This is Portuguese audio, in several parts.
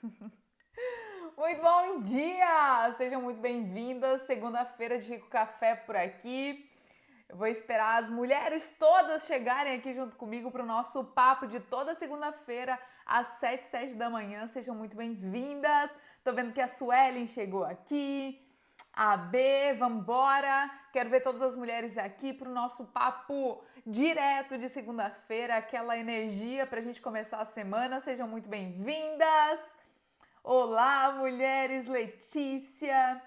Muito bom dia! Sejam muito bem-vindas. Segunda-feira de Rico Café por aqui. Eu vou esperar as mulheres todas chegarem aqui junto comigo para o nosso papo de toda segunda-feira às 7 da manhã. Sejam muito bem-vindas. Tô vendo que a Suelen chegou aqui. A B, vambora! Quero ver todas as mulheres aqui para o nosso papo direto de segunda-feira, aquela energia para a gente começar a semana. Sejam muito bem-vindas! Olá, mulheres, Letícia.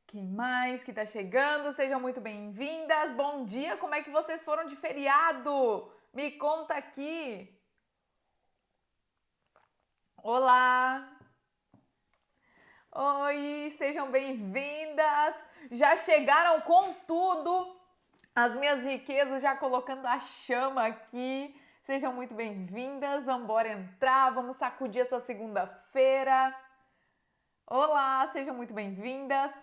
Quem mais que tá chegando? Sejam muito bem-vindas. Bom dia, como é que vocês foram de feriado? Me conta aqui. Olá. Oi, sejam bem-vindas. Já chegaram com tudo. As minhas riquezas já colocando a chama aqui. Sejam muito bem-vindas. Vamos embora entrar, vamos sacudir essa segunda-feira. Olá, sejam muito bem-vindas.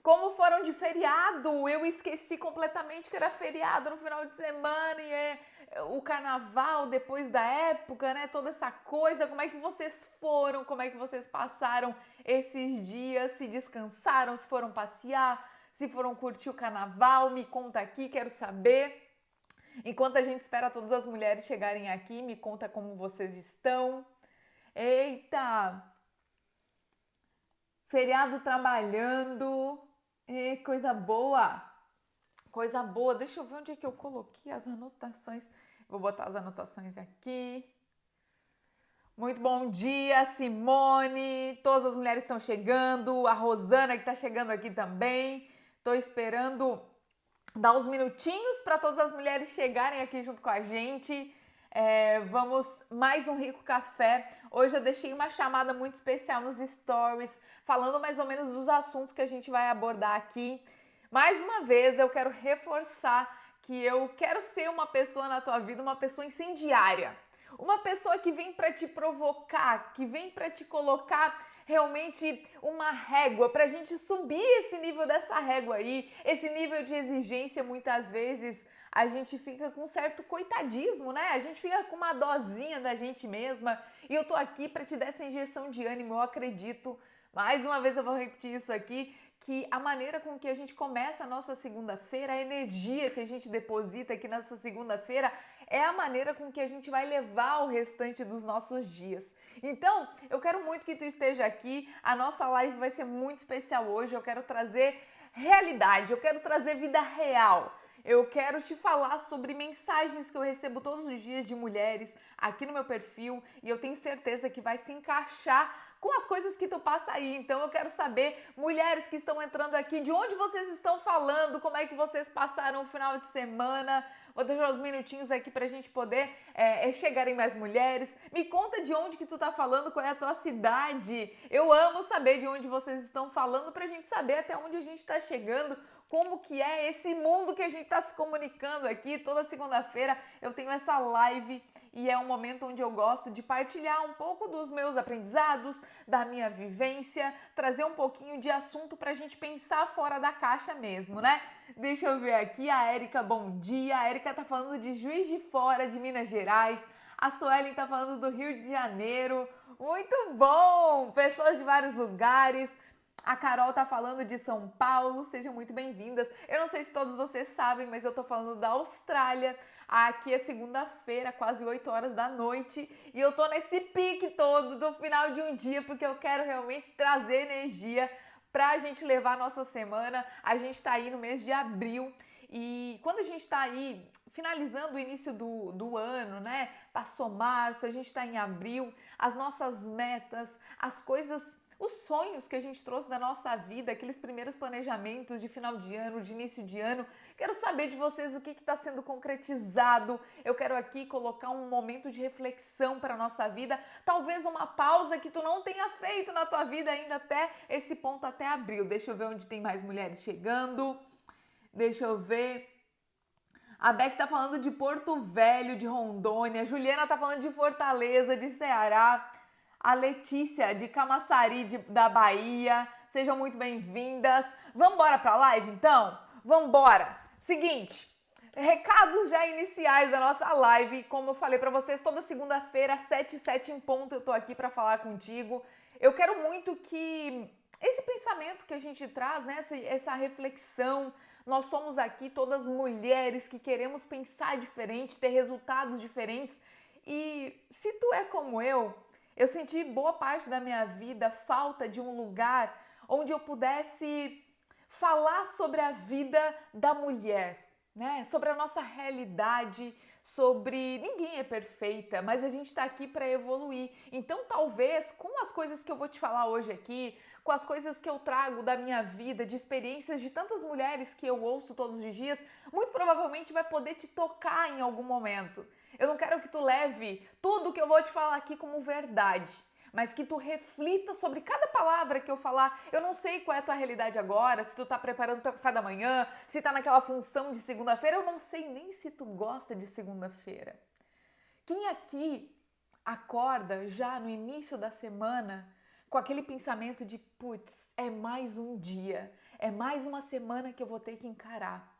Como foram de feriado? Eu esqueci completamente que era feriado no final de semana e o carnaval depois da época, né? Toda essa coisa. Como é que vocês foram? Como é que vocês passaram esses dias? Se descansaram? Se foram passear? Se foram curtir o carnaval? Me conta aqui, quero saber. Enquanto a gente espera todas as mulheres chegarem aqui, me conta como vocês estão. Eita! Feriado trabalhando. Coisa boa. Coisa boa. Deixa eu ver onde é que eu coloquei as anotações. Vou botar as anotações aqui. Muito bom dia, Simone. Todas as mulheres estão chegando. A Rosana que está chegando aqui também. Estou esperando dar uns minutinhos para todas as mulheres chegarem aqui junto com a gente. Vamos mais um Rico Café. Hoje eu deixei uma chamada muito especial nos stories, falando mais ou menos dos assuntos que a gente vai abordar aqui. Mais uma vez eu quero reforçar que eu quero ser uma pessoa na tua vida, uma pessoa incendiária. Uma pessoa que vem para te provocar, que vem para te colocar realmente uma régua, para a gente subir esse nível dessa régua aí, esse nível de exigência. Muitas vezes a gente fica com um certo coitadismo, né? A gente fica com uma dosinha da gente mesma e eu tô aqui para te dar essa injeção de ânimo. Eu acredito, mais uma vez eu vou repetir isso aqui, que a maneira com que a gente começa a nossa segunda-feira, a energia que a gente deposita aqui nessa segunda-feira é a maneira com que a gente vai levar o restante dos nossos dias. Então, eu quero muito que tu esteja aqui. A nossa live vai ser muito especial hoje. Eu quero trazer realidade, eu quero trazer vida real. Eu quero te falar sobre mensagens que eu recebo todos os dias de mulheres aqui no meu perfil e eu tenho certeza que vai se encaixar com as coisas que tu passa aí. Então eu quero saber, mulheres que estão entrando aqui, de onde vocês estão falando, como é que vocês passaram o final de semana. Vou deixar uns minutinhos aqui pra gente poder chegarem mais mulheres. Me conta de onde que tu tá falando, qual é a tua cidade. Eu amo saber de onde vocês estão falando pra gente saber até onde a gente tá chegando, como que é esse mundo que a gente tá se comunicando aqui. Toda segunda-feira eu tenho essa live e é um momento onde eu gosto de partilhar um pouco dos meus aprendizados, da minha vivência, trazer um pouquinho de assunto pra gente pensar fora da caixa mesmo, né? Deixa eu ver aqui, a Érica, bom dia. A Érica tá falando de Juiz de Fora, de Minas Gerais. A Suelen tá falando do Rio de Janeiro. Muito bom! Pessoas de vários lugares. A Carol tá falando de São Paulo, sejam muito bem-vindas. Eu não sei se todos vocês sabem, mas eu tô falando da Austrália. Aqui é segunda-feira, quase 8 horas da noite, e eu tô nesse pique todo do final de um dia, porque eu quero realmente trazer energia pra gente levar a nossa semana. A gente tá aí no mês de abril, e quando a gente tá aí finalizando o início do ano, né? Passou março, a gente tá em abril, as nossas metas, as coisas, os sonhos que a gente trouxe da nossa vida, aqueles primeiros planejamentos de final de ano, de início de ano. Quero saber de vocês o que está sendo concretizado. Eu quero aqui colocar um momento de reflexão para a nossa vida, talvez uma pausa que tu não tenha feito na tua vida ainda até esse ponto, até abril. Deixa eu ver onde tem mais mulheres chegando. Deixa eu ver. A Beck tá falando de Porto Velho, de Rondônia. A Juliana tá falando de Fortaleza, de Ceará. A Letícia, de Camaçari, da Bahia. Sejam muito bem-vindas. Vamos embora pra live, então? Vamos embora. Seguinte, Recados já iniciais da nossa live. Como eu falei para vocês, toda segunda-feira, 7h07 em ponto, eu tô aqui para falar contigo. Eu quero muito que esse pensamento que a gente traz, né, essa reflexão, nós somos aqui todas mulheres que queremos pensar diferente, ter resultados diferentes. E se tu é como eu senti boa parte da minha vida falta de um lugar onde eu pudesse falar sobre a vida da mulher, né? Sobre a nossa realidade, sobre ninguém é perfeita, mas a gente está aqui para evoluir. Então, talvez com as coisas que eu vou te falar hoje aqui, com as coisas que eu trago da minha vida, de experiências de tantas mulheres que eu ouço todos os dias, muito provavelmente vai poder te tocar em algum momento. Eu não quero que tu leve tudo que eu vou te falar aqui como verdade, mas que tu reflita sobre cada palavra que eu falar. Eu não sei qual é a tua realidade agora, se tu tá preparando teu café da manhã, se tá naquela função de segunda-feira, eu não sei nem se tu gosta de segunda-feira. Quem aqui acorda já no início da semana com aquele pensamento de, putz, é mais um dia, é mais uma semana que eu vou ter que encarar.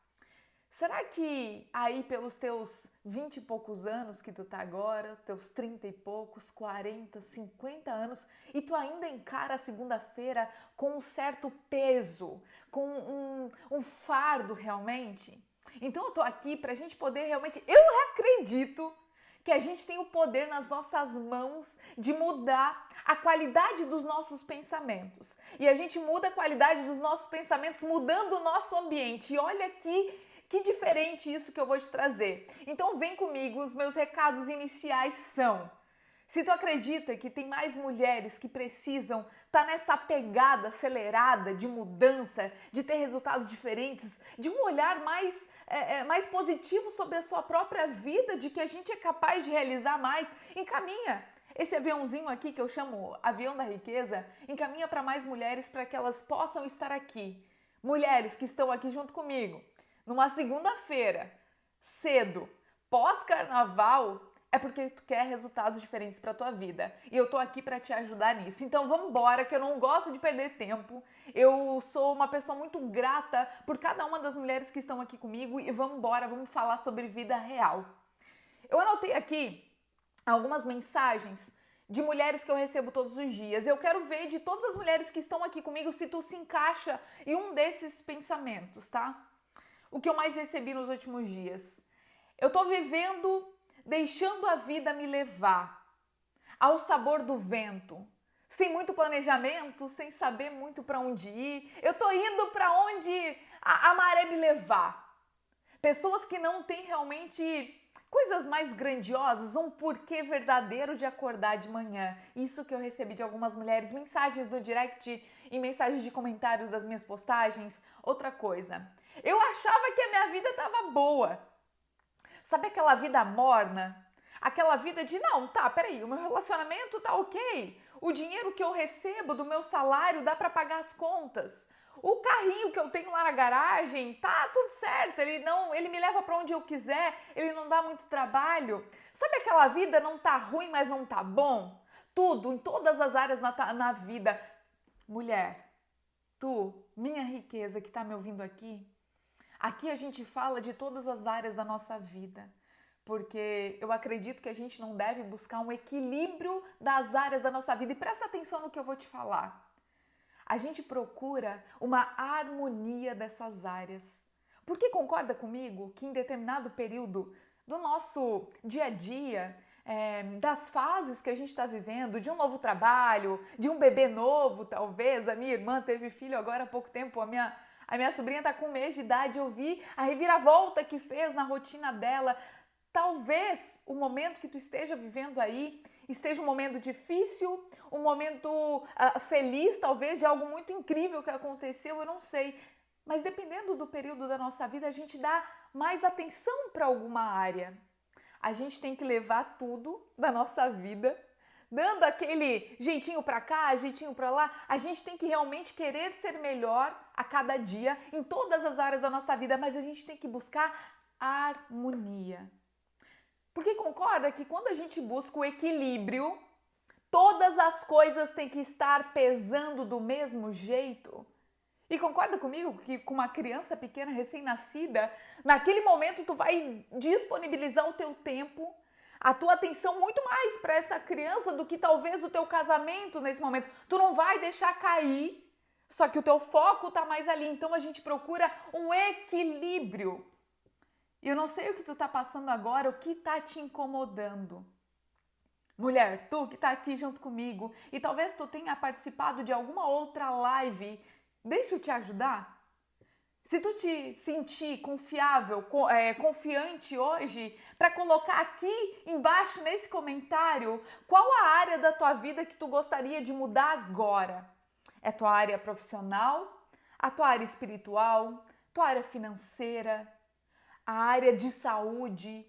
Será que aí pelos teus 20 e poucos anos que tu tá agora, teus 30 e poucos, 40, 50 anos, e tu ainda encara a segunda-feira com um certo peso, com um fardo realmente? Então eu tô aqui pra gente poder realmente, eu acredito que a gente tem o poder nas nossas mãos de mudar a qualidade dos nossos pensamentos. E a gente muda a qualidade dos nossos pensamentos mudando o nosso ambiente. E olha aqui que diferente isso que eu vou te trazer. Então vem comigo, os meus recados iniciais são: se tu acredita que tem mais mulheres que precisam estar nessa pegada acelerada de mudança, de ter resultados diferentes, de um olhar mais positivo sobre a sua própria vida, de que a gente é capaz de realizar mais, encaminha. Esse aviãozinho aqui que eu chamo avião da riqueza, encaminha para mais mulheres para que elas possam estar aqui. Mulheres que estão aqui junto comigo. Numa segunda-feira, cedo, pós-carnaval, é porque tu quer resultados diferentes para tua vida. E eu tô aqui para te ajudar nisso. Então vamos embora, que eu não gosto de perder tempo. Eu sou uma pessoa muito grata por cada uma das mulheres que estão aqui comigo e vamos embora, vamos falar sobre vida real. Eu anotei aqui algumas mensagens de mulheres que eu recebo todos os dias. Eu quero ver de todas as mulheres que estão aqui comigo se tu se encaixa em um desses pensamentos, tá? O que eu mais recebi nos últimos dias. Eu tô vivendo, deixando a vida me levar, ao sabor do vento, sem muito planejamento, sem saber muito para onde ir. Eu tô indo para onde a maré me levar. Pessoas que não têm realmente coisas mais grandiosas, um porquê verdadeiro de acordar de manhã. Isso que eu recebi de algumas mulheres, mensagens no direct e mensagens de comentários das minhas postagens. Outra coisa, eu achava que a minha vida estava boa. Sabe aquela vida morna? Aquela vida de, não, tá, peraí, o meu relacionamento tá ok. O dinheiro que eu recebo do meu salário dá para pagar as contas. O carrinho que eu tenho lá na garagem, tá tudo certo, ele me leva para onde eu quiser, ele não dá muito trabalho. Sabe aquela vida não tá ruim, mas não tá bom? Tudo, em todas as áreas na vida. Mulher, tu, minha riqueza que tá me ouvindo aqui, aqui a gente fala de todas as áreas da nossa vida, porque eu acredito que a gente não deve buscar um equilíbrio das áreas da nossa vida. E presta atenção no que eu vou te falar. A gente procura uma harmonia dessas áreas. Porque concorda comigo que em determinado período do nosso dia a dia, das fases que a gente está vivendo, de um novo trabalho, de um bebê novo talvez, a minha irmã teve filho agora há pouco tempo, a minha sobrinha está com 1 mês de idade, eu vi a reviravolta que fez na rotina dela. Talvez o momento que tu esteja vivendo aí esteja um momento difícil, um momento feliz, talvez, de algo muito incrível que aconteceu, eu não sei. Mas dependendo do período da nossa vida, a gente dá mais atenção para alguma área. A gente tem que levar tudo da nossa vida, dando aquele jeitinho para cá, jeitinho para lá. A gente tem que realmente querer ser melhor a cada dia em todas as áreas da nossa vida, mas a gente tem que buscar harmonia. Porque concorda que quando a gente busca o equilíbrio, todas as coisas têm que estar pesando do mesmo jeito? E concorda comigo que com uma criança pequena, recém-nascida, naquele momento tu vai disponibilizar o teu tempo, a tua atenção muito mais para essa criança do que talvez o teu casamento nesse momento. Tu não vai deixar cair, só que o teu foco tá mais ali. Então a gente procura um equilíbrio. E eu não sei o que tu tá passando agora, o que tá te incomodando. Mulher, tu que tá aqui junto comigo e talvez tu tenha participado de alguma outra live, deixa eu te ajudar. Se tu te sentir confiável, confiante hoje, para colocar aqui embaixo nesse comentário qual a área da tua vida que tu gostaria de mudar agora. É tua área profissional, a tua área espiritual, tua área financeira, a área de saúde.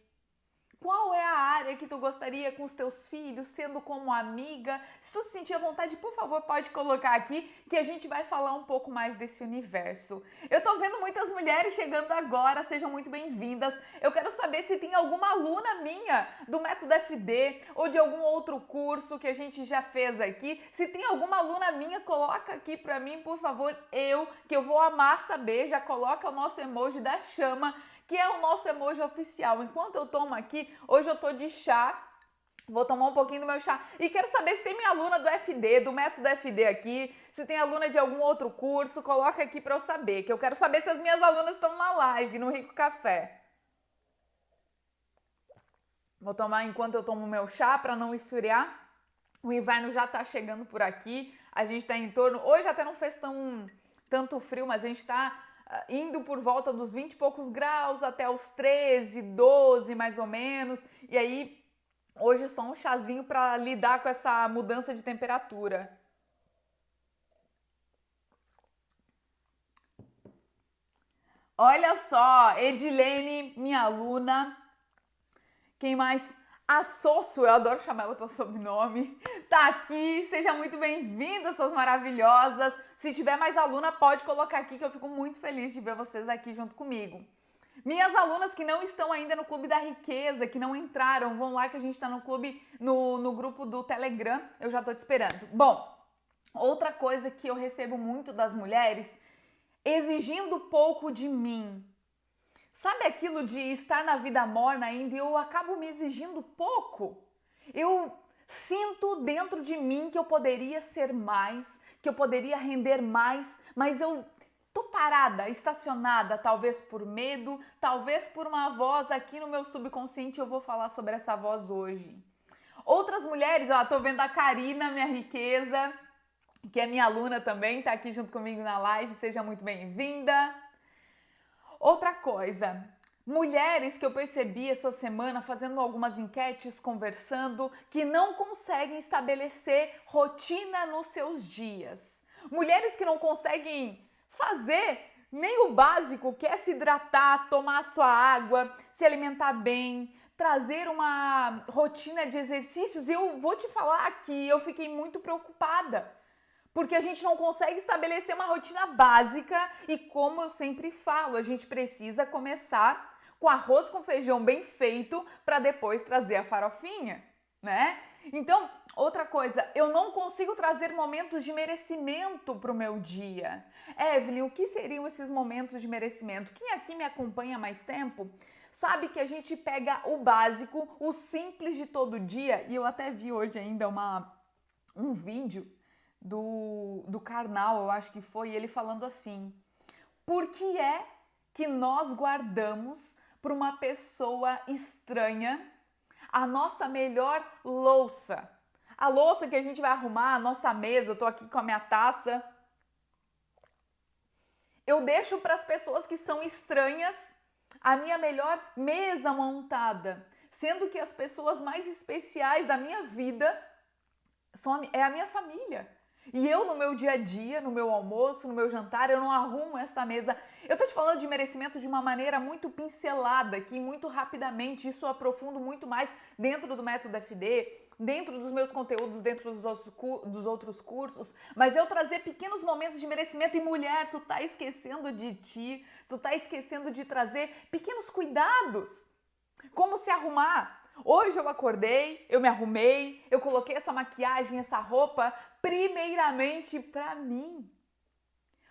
Qual é a área que tu gostaria com os teus filhos, sendo como amiga? Se tu se sentir à vontade, por favor, pode colocar aqui que a gente vai falar um pouco mais desse universo. Eu tô vendo muitas mulheres chegando agora, sejam muito bem-vindas. Eu quero saber se tem alguma aluna minha do Método FD ou de algum outro curso que a gente já fez aqui. Se tem alguma aluna minha, coloca aqui pra mim, por favor, que eu vou amar saber. Já coloca o nosso emoji da chama, que é o nosso emoji oficial. Enquanto eu tomo aqui, hoje eu tô de chá, vou tomar um pouquinho do meu chá e quero saber se tem minha aluna do FD, do Método FD aqui, se tem aluna de algum outro curso, coloca aqui para eu saber, que eu quero saber se as minhas alunas estão na live, no Rico Café. Vou tomar enquanto eu tomo meu chá para não esfriar. O inverno já tá chegando por aqui, a gente tá em torno, hoje até não fez tanto frio, mas a gente tá indo por volta dos 20 e poucos graus até os 13, 12 mais ou menos. E aí, hoje só um chazinho para lidar com essa mudança de temperatura. Olha só, Edilene, minha aluna. Quem mais? A Sosso, eu adoro chamar ela pelo sobrenome, tá aqui, seja muito bem-vinda, suas maravilhosas. Se tiver mais aluna, pode colocar aqui que eu fico muito feliz de ver vocês aqui junto comigo. Minhas alunas que não estão ainda no Clube da Riqueza, que não entraram, vão lá que a gente tá no clube, no grupo do Telegram, eu já tô te esperando. Bom, outra coisa que eu recebo muito das mulheres, exigindo pouco de mim. Sabe aquilo de estar na vida morna ainda e eu acabo me exigindo pouco? Eu sinto dentro de mim que eu poderia ser mais, que eu poderia render mais, mas eu tô parada, estacionada, talvez por medo, talvez por uma voz aqui no meu subconsciente, eu vou falar sobre essa voz hoje. Outras mulheres, ó, tô vendo a Karina, minha riqueza, que é minha aluna também, tá aqui junto comigo na live, seja muito bem-vinda. Outra coisa, mulheres que eu percebi essa semana fazendo algumas enquetes, conversando, que não conseguem estabelecer rotina nos seus dias. Mulheres que não conseguem fazer nem o básico, que é se hidratar, tomar sua água, se alimentar bem, trazer uma rotina de exercícios. Eu vou te falar que eu fiquei muito preocupada, porque a gente não consegue estabelecer uma rotina básica e, como eu sempre falo, a gente precisa começar com arroz com feijão bem feito para depois trazer a farofinha, né? Então, outra coisa, eu não consigo trazer momentos de merecimento para o meu dia. Evelyn, o que seriam esses momentos de merecimento? Quem aqui me acompanha há mais tempo sabe que a gente pega o básico, o simples de todo dia, e eu até vi hoje ainda um vídeo do Karnal, eu acho que foi, ele falando assim: por que é que nós guardamos para uma pessoa estranha a nossa melhor louça? A louça que a gente vai arrumar, a nossa mesa, eu tô aqui com a minha taça. Eu deixo para as pessoas que são estranhas a minha melhor mesa montada, sendo que as pessoas mais especiais da minha vida é a minha família. E eu, no meu dia a dia, no meu almoço, no meu jantar, eu não arrumo essa mesa. Eu tô te falando de merecimento de uma maneira muito pincelada aqui, muito rapidamente. Isso eu aprofundo muito mais dentro do Método FD, dentro dos meus conteúdos, dentro dos outros cursos. Mas eu trazer pequenos momentos de merecimento. E mulher, tu tá esquecendo de ti, tu tá esquecendo de trazer pequenos cuidados. Como se arrumar. Hoje eu acordei, eu me arrumei, eu coloquei essa maquiagem, essa roupa, primeiramente pra mim.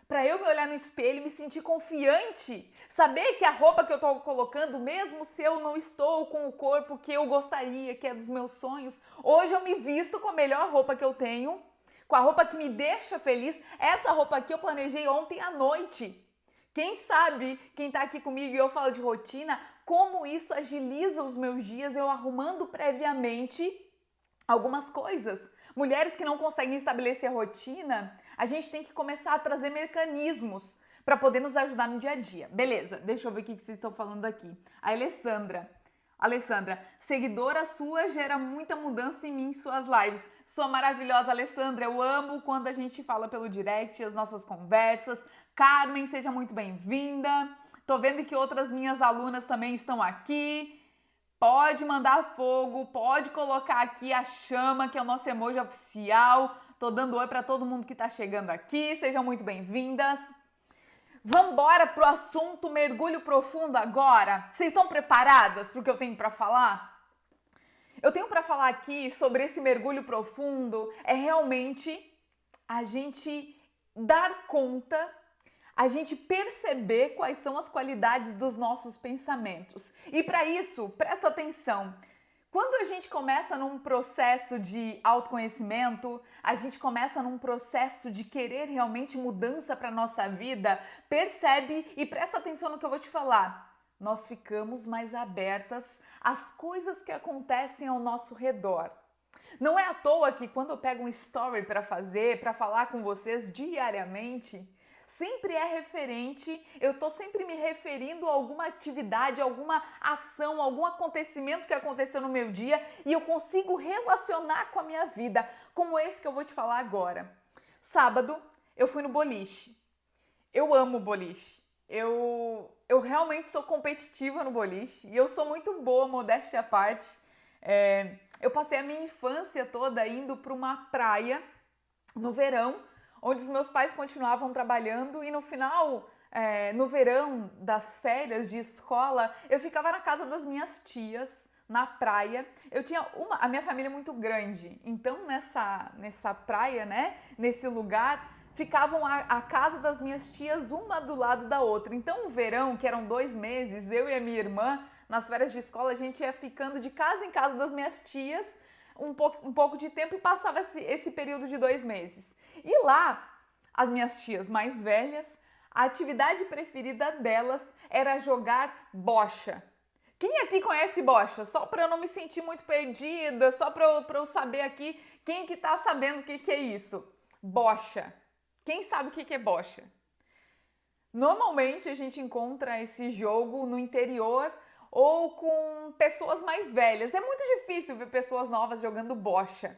Para eu me olhar no espelho e me sentir confiante, saber que a roupa que eu estou colocando, mesmo se eu não estou com o corpo que eu gostaria, que é dos meus sonhos, hoje eu me visto com a melhor roupa que eu tenho, com a roupa que me deixa feliz. Essa roupa aqui eu planejei ontem à noite. Quem sabe, quem tá aqui comigo e eu falo de rotina, como isso agiliza os meus dias, eu arrumando previamente algumas coisas. Mulheres que não conseguem estabelecer a rotina, a gente tem que começar a trazer mecanismos para poder nos ajudar no dia a dia. Beleza, deixa eu ver o que vocês estão falando aqui. A Alessandra, seguidora sua gera muita mudança em mim em suas lives. Sua maravilhosa, Alessandra, eu amo quando a gente fala pelo direct, as nossas conversas. Carmen, seja muito bem-vinda. Tô vendo que outras minhas alunas também estão aqui. Pode mandar fogo, pode colocar aqui a chama, que é o nosso emoji oficial. Tô dando oi para todo mundo que tá chegando aqui. Sejam muito bem-vindas. Vamos embora pro assunto mergulho profundo agora? Vocês estão preparadas para o que eu tenho para falar? Eu tenho para falar aqui sobre esse mergulho profundo, é realmente a gente dar conta, a gente perceber quais são as qualidades dos nossos pensamentos. E para isso, presta atenção. Quando a gente começa num processo de autoconhecimento, a gente começa num processo de querer realmente mudança para nossa vida, percebe e presta atenção no que eu vou te falar. Nós ficamos mais abertas às coisas que acontecem ao nosso redor. Não é à toa que quando eu pego um story para fazer, para falar com vocês diariamente, sempre é referente, eu tô sempre me referindo a alguma atividade, alguma ação, algum acontecimento que aconteceu no meu dia e eu consigo relacionar com a minha vida, como esse que eu vou te falar agora. Sábado, eu fui no boliche. Eu amo boliche. Eu realmente sou competitiva no boliche e eu sou muito boa, modéstia à parte. Eu passei a minha infância toda indo para uma praia no verão, onde os meus pais continuavam trabalhando e no final, no verão das férias de escola, eu ficava na casa das minhas tias, na praia. A minha família é muito grande, então nessa praia, né, nesse lugar, ficavam a casa das minhas tias uma do lado da outra. Então o verão, que eram 2 meses, eu e a minha irmã, nas férias de escola, a gente ia ficando de casa em casa das minhas tias, um pouco de tempo e passava esse período de 2 meses. E lá, as minhas tias mais velhas, a atividade preferida delas era jogar bocha. Quem aqui conhece bocha? Só para eu não me sentir muito perdida, só para eu saber aqui quem que tá sabendo o que é isso. Bocha. Quem sabe o que é bocha? Normalmente a gente encontra esse jogo no interior ou com pessoas mais velhas. É muito difícil ver pessoas novas jogando bocha.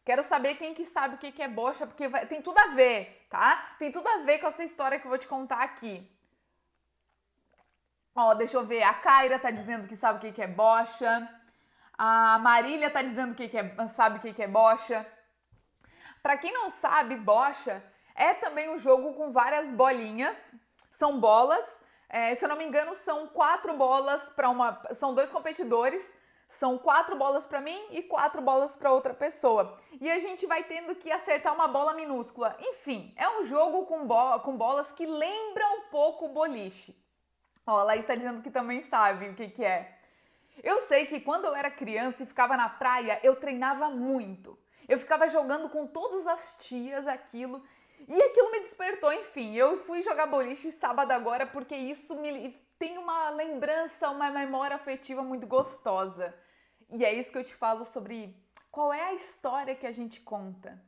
Quero saber quem que sabe o que é bocha, porque tem tudo a ver, tá? Tem tudo a ver com essa história que eu vou te contar aqui. Ó, deixa eu ver. A Kaira tá dizendo que sabe o que é bocha. A Marília tá dizendo que sabe o que é bocha. Pra quem não sabe, bocha é também um jogo com várias bolinhas. São bolas. Se eu não me engano, são 4 bolas para uma. São 2 competidores. São 4 bolas para mim e 4 bolas para outra pessoa. E a gente vai tendo que acertar uma bola minúscula. Enfim, é um jogo com bolas que lembram um pouco o boliche. Ó, a Laís está dizendo que também sabe o que é. Eu sei que quando eu era criança e ficava na praia, eu treinava muito. Eu ficava jogando com todas as tias aquilo. E aquilo me despertou, enfim. Eu fui jogar boliche sábado agora porque isso me tem uma lembrança, uma memória afetiva muito gostosa. E é isso que eu te falo sobre qual é a história que a gente conta.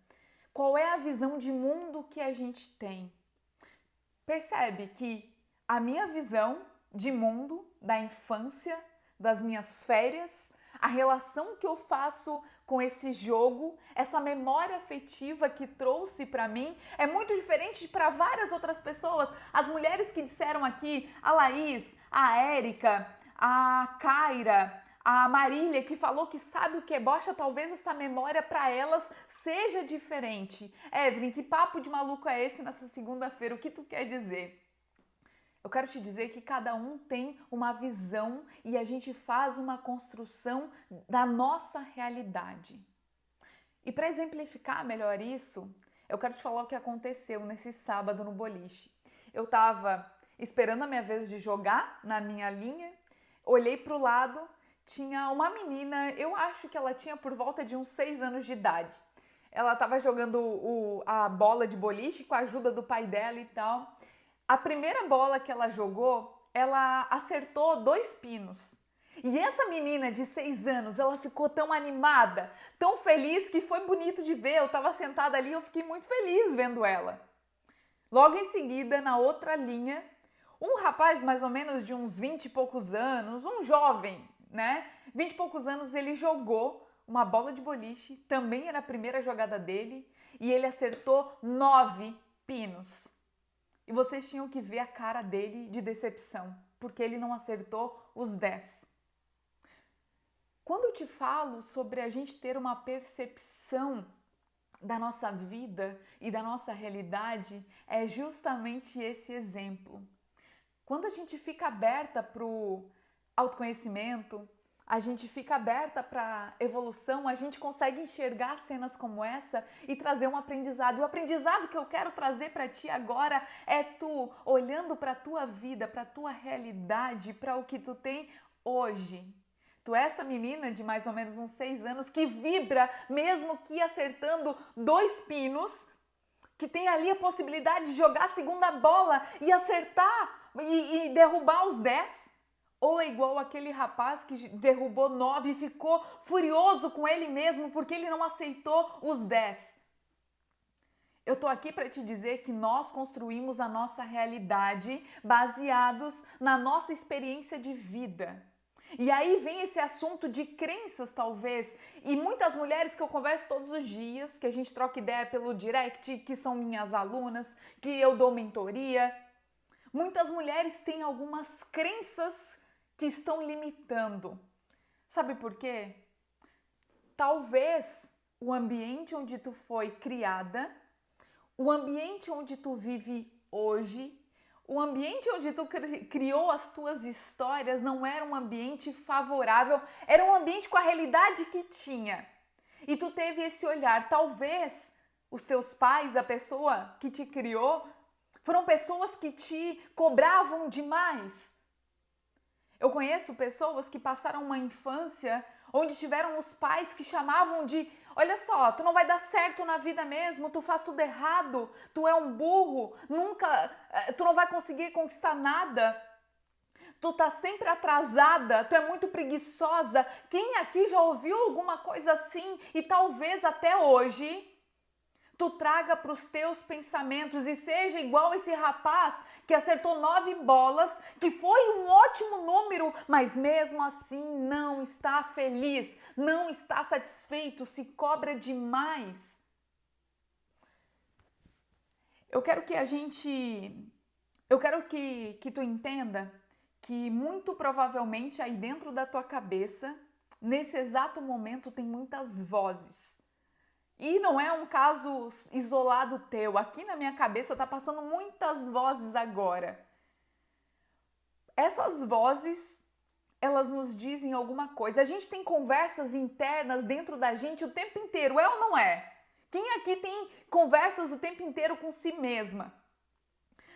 Qual é a visão de mundo que a gente tem. Percebe que a minha visão de mundo da infância, das minhas férias, a relação que eu faço com esse jogo, essa memória afetiva que trouxe para mim é muito diferente para várias outras pessoas. As mulheres que disseram aqui, a Laís, a Érica, a Kaira, a Marília, que falou que sabe o que é bocha, talvez essa memória para elas seja diferente. Evelyn, que papo de maluco é esse nessa segunda-feira? O que tu quer dizer? Eu quero te dizer que cada um tem uma visão e a gente faz uma construção da nossa realidade. E para exemplificar melhor isso, Eu quero te falar o que aconteceu nesse sábado no boliche. Eu tava esperando a minha vez de jogar na minha linha, olhei pro lado, tinha uma menina, eu acho que ela tinha por volta de uns 6 anos de idade. Ela tava jogando a bola de boliche com a ajuda do pai dela e tal. A primeira bola que ela jogou, ela acertou 2 pinos. E essa menina de 6 anos, ela ficou tão animada, tão feliz, que foi bonito de ver. Eu estava sentada ali e eu fiquei muito feliz vendo ela. Logo em seguida, na outra linha, um rapaz mais ou menos de uns 20 e poucos anos, um jovem, né? 20 e poucos anos, ele jogou uma bola de boliche, também era a primeira jogada dele, e ele acertou 9 pinos. E vocês tinham que ver a cara dele de decepção, porque ele não acertou os 10. Quando eu te falo sobre a gente ter uma percepção da nossa vida e da nossa realidade, é justamente esse exemplo. Quando a gente fica aberta para o autoconhecimento, a gente fica aberta para evolução, a gente consegue enxergar cenas como essa e trazer um aprendizado. E o aprendizado que eu quero trazer para ti agora é tu olhando para a tua vida, para a tua realidade, para o que tu tem hoje. Tu é essa menina de mais ou menos uns 6 anos que vibra mesmo que acertando 2 pinos, que tem ali a possibilidade de jogar a segunda bola e acertar e derrubar os 10? Ou é igual aquele rapaz que derrubou 9 e ficou furioso com ele mesmo porque ele não aceitou os 10? Eu tô aqui para te dizer que nós construímos a nossa realidade baseados na nossa experiência de vida. E aí vem esse assunto de crenças, talvez, e muitas mulheres que eu converso todos os dias, que a gente troca ideia pelo direct, que são minhas alunas, que eu dou mentoria. Muitas mulheres têm algumas crenças que estão limitando. Sabe por quê? Talvez o ambiente onde tu foi criada, o ambiente onde tu vive hoje, o ambiente onde tu criou as tuas histórias não era um ambiente favorável, era um ambiente com a realidade que tinha. E tu teve esse olhar. Talvez os teus pais, a pessoa que te criou, foram pessoas que te cobravam demais. Eu conheço pessoas que passaram uma infância onde tiveram os pais que chamavam de: olha só, tu não vai dar certo na vida mesmo, tu faz tudo errado, tu é um burro, tu não vai conseguir conquistar nada, tu tá sempre atrasada, tu é muito preguiçosa. Quem aqui já ouviu alguma coisa assim? E talvez até hoje tu traga para os teus pensamentos e seja igual esse rapaz que acertou 9 bolas, que foi um ótimo número, mas mesmo assim não está feliz, não está satisfeito, se cobra demais. Eu quero que tu entenda que muito provavelmente aí dentro da tua cabeça, nesse exato momento, tem muitas vozes. E não é um caso isolado teu. Aqui na minha cabeça tá passando muitas vozes agora. Essas vozes, elas nos dizem alguma coisa. A gente tem conversas internas dentro da gente o tempo inteiro, é ou não é? Quem aqui tem conversas o tempo inteiro com si mesma?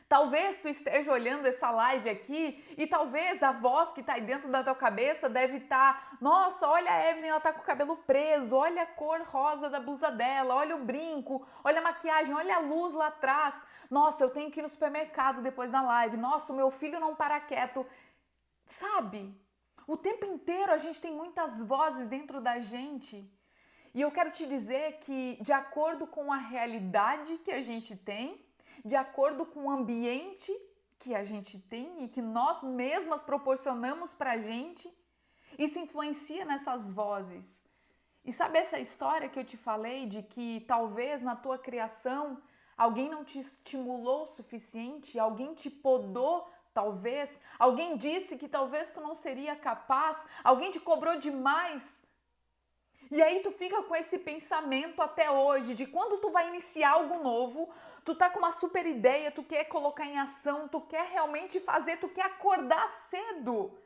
Talvez tu esteja olhando essa live aqui e talvez a voz que está aí dentro da tua cabeça deve estar: nossa, olha a Evelyn, ela está com o cabelo preso, olha a cor rosa da blusa dela, olha o brinco, olha a maquiagem, olha a luz lá atrás. Nossa, eu tenho que ir no supermercado depois da live. Nossa, o meu filho não para quieto. Sabe? O tempo inteiro a gente tem muitas vozes dentro da gente. E eu quero te dizer que, de acordo com a realidade que a gente tem, de acordo com o ambiente que a gente tem e que nós mesmas proporcionamos pra gente, isso influencia nessas vozes. E sabe essa história que eu te falei de que talvez na tua criação alguém não te estimulou o suficiente, alguém te podou, talvez, alguém disse que talvez tu não seria capaz, alguém te cobrou demais. E aí tu fica com esse pensamento até hoje de quando tu vai iniciar algo novo, tu tá com uma super ideia, tu quer colocar em ação, tu quer realmente fazer, tu quer acordar cedo.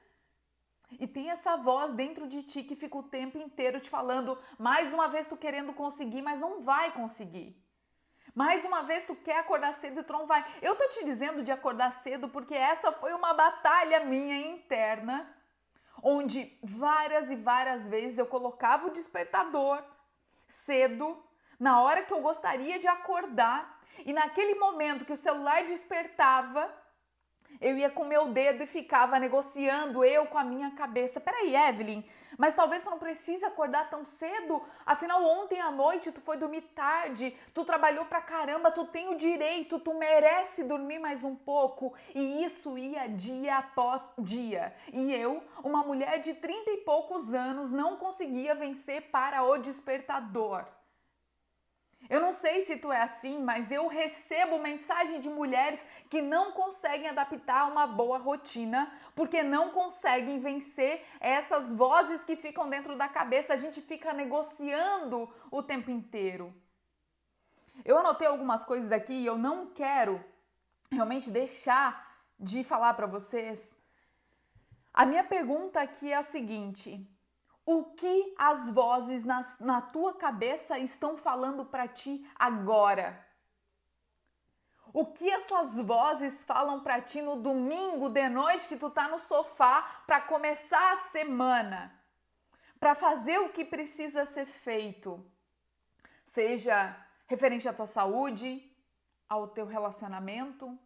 E tem essa voz dentro de ti que fica o tempo inteiro te falando, mais uma vez tu querendo conseguir, mas não vai conseguir. Mais uma vez tu quer acordar cedo e tu não vai. Eu tô te dizendo de acordar cedo porque essa foi uma batalha minha interna, onde várias e várias vezes eu colocava o despertador cedo, na hora que eu gostaria de acordar, e naquele momento que o celular despertava, eu ia com o meu dedo e ficava negociando eu com a minha cabeça. Peraí, Evelyn, mas talvez tu não precise acordar tão cedo. Afinal, ontem à noite tu foi dormir tarde, tu trabalhou pra caramba, tu tem o direito, tu merece dormir mais um pouco. E isso ia dia após dia. E eu, uma mulher de 30 e poucos anos, não conseguia vencer para o despertador. Eu não sei se tu é assim, mas eu recebo mensagem de mulheres que não conseguem adaptar uma boa rotina, porque não conseguem vencer essas vozes que ficam dentro da cabeça. A gente fica negociando o tempo inteiro. Eu anotei algumas coisas aqui e eu não quero realmente deixar de falar para vocês. A minha pergunta aqui é a seguinte: o que as vozes na tua cabeça estão falando para ti agora? O que essas vozes falam para ti no domingo de noite que tu tá no sofá para começar a semana? Para fazer o que precisa ser feito? Seja referente à tua saúde, ao teu relacionamento,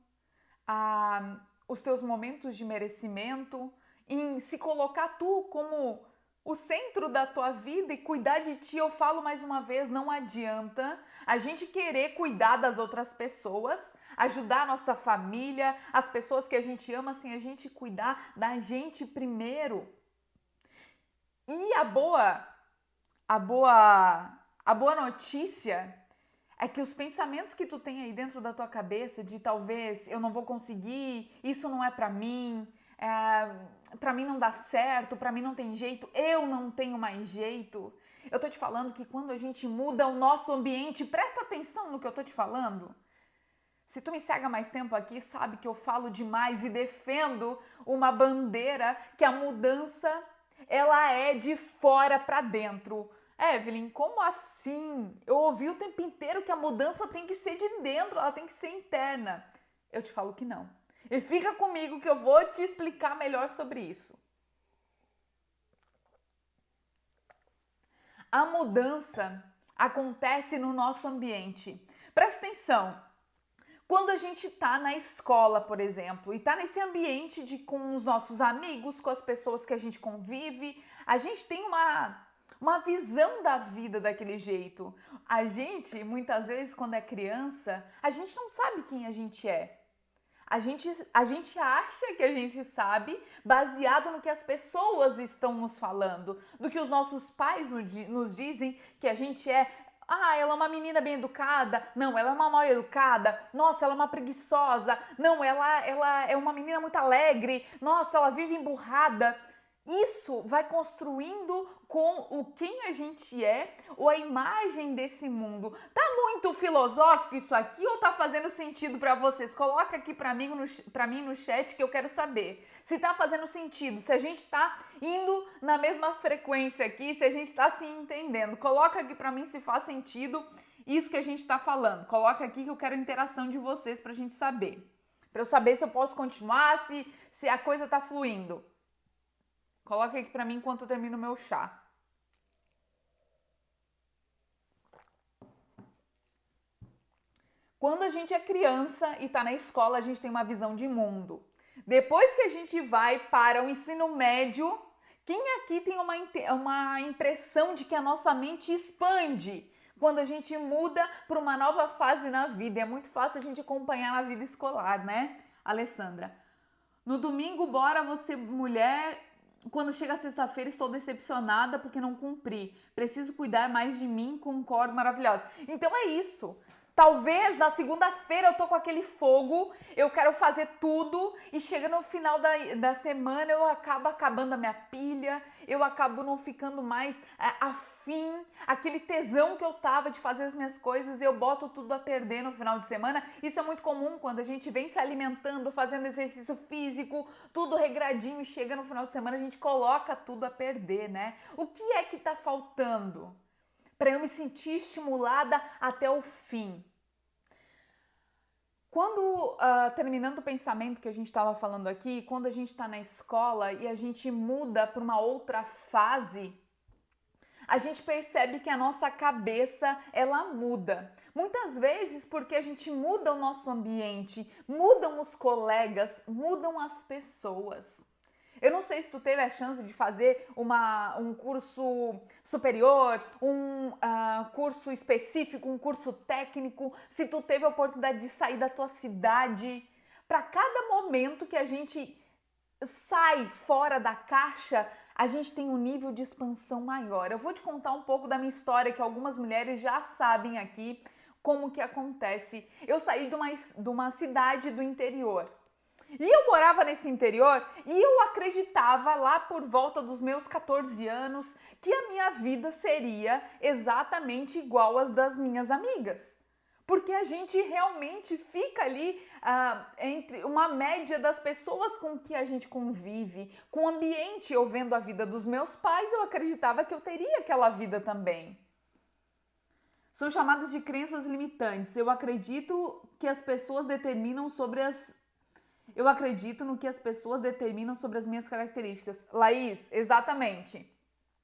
aos teus momentos de merecimento, em se colocar tu como o centro da tua vida e cuidar de ti. Eu falo mais uma vez, não adianta a gente querer cuidar das outras pessoas, ajudar a nossa família, as pessoas que a gente ama, sem a gente cuidar da gente primeiro. E a boa notícia é que os pensamentos que tu tem aí dentro da tua cabeça de talvez eu não vou conseguir, isso não é pra mim, pra mim não dá certo, pra mim não tem jeito, eu não tenho mais jeito. Eu tô te falando que quando a gente muda o nosso ambiente, presta atenção no que eu tô te falando. Se tu me segue há mais tempo aqui, sabe que eu falo demais e defendo uma bandeira que a mudança, ela é de fora pra dentro. Evelyn, como assim? Eu ouvi o tempo inteiro que a mudança tem que ser de dentro, ela tem que ser interna. Eu te falo que não. E fica comigo que eu vou te explicar melhor sobre isso. A mudança acontece no nosso ambiente. Presta atenção. Quando a gente tá na escola, por exemplo, e tá nesse ambiente com os nossos amigos, com as pessoas que a gente convive, a gente tem uma visão da vida daquele jeito. A gente, muitas vezes, quando é criança, a gente não sabe quem a gente é. A gente acha que a gente sabe, baseado no que as pessoas estão nos falando, do que os nossos pais nos dizem que a gente é. Ah, ela é uma menina bem educada. Não, ela é uma mal educada. Nossa, ela é uma preguiçosa. Não, ela é uma menina muito alegre. Nossa, ela vive emburrada. Isso vai construindo com o quem a gente é ou a imagem desse mundo. Tá muito filosófico isso aqui ou tá fazendo sentido para vocês? Coloca aqui para mim no chat que eu quero saber. Se tá fazendo sentido, se a gente tá indo na mesma frequência aqui, se a gente tá se entendendo. Coloca aqui para mim se faz sentido isso que a gente tá falando. Coloca aqui que eu quero a interação de vocês pra gente saber. Para eu saber se eu posso continuar, se a coisa tá fluindo. Coloca aqui pra mim enquanto eu termino o meu chá. Quando a gente é criança e tá na escola, a gente tem uma visão de mundo. Depois que a gente vai para o ensino médio, quem aqui tem uma impressão de que a nossa mente expande quando a gente muda para uma nova fase na vida? É muito fácil a gente acompanhar na vida escolar, né, Alessandra? No domingo, bora você, mulher. Quando chega sexta-feira, estou decepcionada porque não cumpri. Preciso cuidar mais de mim, concordo, maravilhosa. Então é isso. Talvez na segunda-feira eu tô com aquele fogo, eu quero fazer tudo e chega no final da semana eu acabo acabando a minha pilha, eu acabo não ficando mais afim, aquele tesão que eu tava de fazer as minhas coisas, eu boto tudo a perder no final de semana. Isso é muito comum quando a gente vem se alimentando, fazendo exercício físico, tudo regradinho e chega no final de semana a gente coloca tudo a perder, né? O que é que tá faltando para eu me sentir estimulada até o fim? Quando, terminando o pensamento que a gente estava falando aqui, quando a gente está na escola e a gente muda para uma outra fase, a gente percebe que a nossa cabeça, ela muda. Muitas vezes porque a gente muda o nosso ambiente, mudam os colegas, mudam as pessoas. Eu não sei se tu teve a chance de fazer um curso superior, curso específico, um curso técnico, se tu teve a oportunidade de sair da tua cidade. Para cada momento que a gente sai fora da caixa, a gente tem um nível de expansão maior. Eu vou te contar um pouco da minha história, que algumas mulheres já sabem aqui como que acontece. Eu saí de uma cidade do interior. E eu morava nesse interior e eu acreditava lá por volta dos meus 14 anos que a minha vida seria exatamente igual às das minhas amigas. Porque a gente realmente fica ali entre uma média das pessoas com que a gente convive, com o ambiente. Eu vendo a vida dos meus pais, eu acreditava que eu teria aquela vida também. São chamadas de crenças limitantes. Eu acredito que as pessoas determinam sobre as... Eu acredito no que as pessoas determinam sobre as minhas características. Laís, exatamente.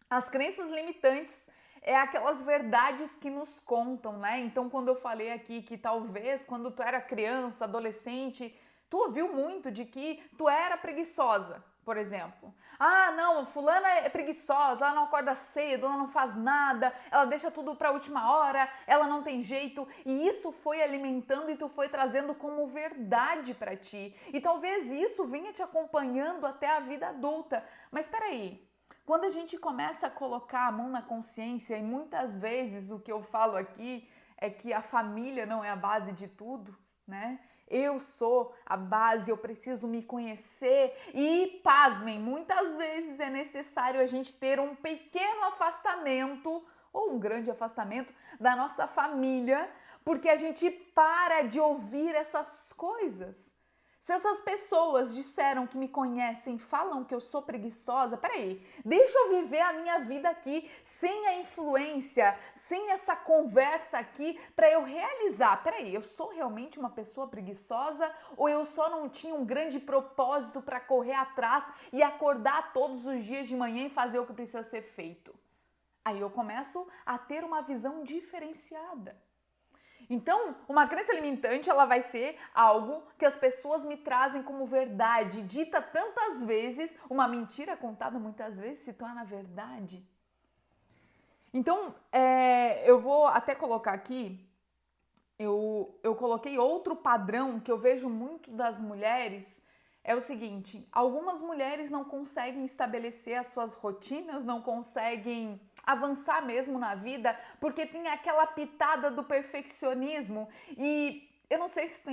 As crenças limitantes é aquelas verdades que nos contam, né? Então, quando eu falei aqui que talvez quando tu era criança, adolescente, tu ouviu muito de que tu era preguiçosa, por exemplo. Ah, não, fulana é preguiçosa, ela não acorda cedo, ela não faz nada, ela deixa tudo para a última hora, ela não tem jeito. E isso foi alimentando e tu foi trazendo como verdade para ti. E talvez isso venha te acompanhando até a vida adulta. Mas espera aí. Quando a gente começa a colocar a mão na consciência, e muitas vezes o que eu falo aqui é que a família não é a base de tudo, né? Eu sou a base, eu preciso me conhecer e, pasmem, muitas vezes é necessário a gente ter um pequeno afastamento ou um grande afastamento da nossa família, porque a gente para de ouvir essas coisas. Se essas pessoas disseram que me conhecem, falam que eu sou preguiçosa, peraí, deixa eu viver a minha vida aqui sem a influência, sem essa conversa aqui para eu realizar. Peraí, eu sou realmente uma pessoa preguiçosa ou eu só não tinha um grande propósito para correr atrás e acordar todos os dias de manhã e fazer o que precisa ser feito? Aí eu começo a ter uma visão diferenciada. Então, uma crença limitante, ela vai ser algo que as pessoas me trazem como verdade, dita tantas vezes, uma mentira contada muitas vezes se torna verdade. Então, eu vou até colocar aqui, eu coloquei outro padrão que eu vejo muito das mulheres, é o seguinte, algumas mulheres não conseguem estabelecer as suas rotinas, não conseguem avançar mesmo na vida, porque tem aquela pitada do perfeccionismo e eu não sei se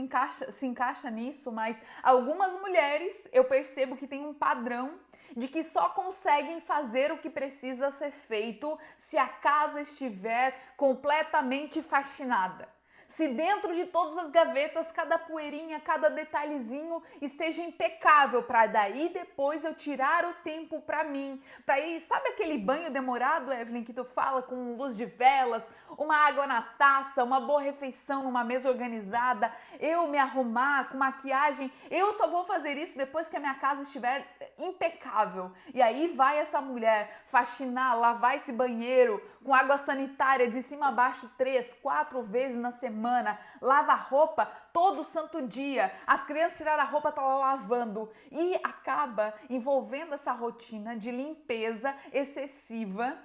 se encaixa nisso, mas algumas mulheres eu percebo que tem um padrão de que só conseguem fazer o que precisa ser feito se a casa estiver completamente faxinada. Se dentro de todas as gavetas, cada poeirinha, cada detalhezinho esteja impecável, para daí depois eu tirar o tempo para mim. Para ir, sabe aquele banho demorado, Evelyn, que tu fala com luz de velas, uma água na taça, uma boa refeição numa mesa organizada, eu me arrumar com maquiagem, eu só vou fazer isso depois que a minha casa estiver impecável. E aí vai essa mulher faxinar, lavar esse banheiro com água sanitária de cima a baixo 3, 4 vezes na semana, lava a roupa todo santo dia, as crianças tiraram a roupa, tá lá lavando e acaba envolvendo essa rotina de limpeza excessiva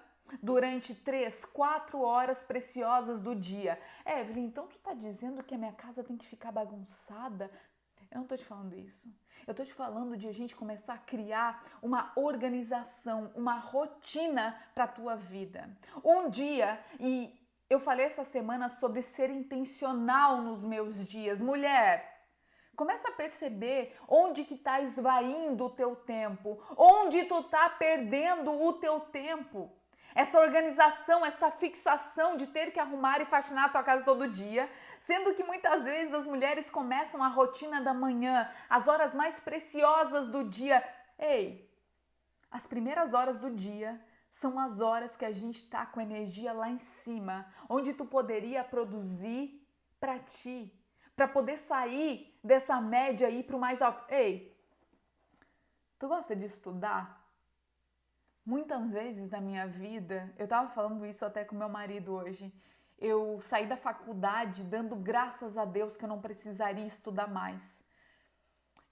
durante 3, 4 horas preciosas do dia. Evelyn, então tu tá dizendo que a minha casa tem que ficar bagunçada? Eu não tô te falando isso. Eu tô te falando de a gente começar a criar uma organização, uma rotina para a tua vida. Um dia, e eu falei essa semana sobre ser intencional nos meus dias. Mulher, começa a perceber onde que tá esvaindo o teu tempo, onde tu tá perdendo o teu tempo. Essa organização, essa fixação de ter que arrumar e faxinar a tua casa todo dia, sendo que muitas vezes as mulheres começam a rotina da manhã, as horas mais preciosas do dia. Ei, as primeiras horas do dia são as horas que a gente está com energia lá em cima, onde tu poderia produzir para ti. para poder sair dessa média e ir para o mais alto. Ei, tu gosta de estudar? Muitas vezes na minha vida, eu estava falando isso até com meu marido hoje, eu saí da faculdade dando graças a Deus que eu não precisaria estudar mais.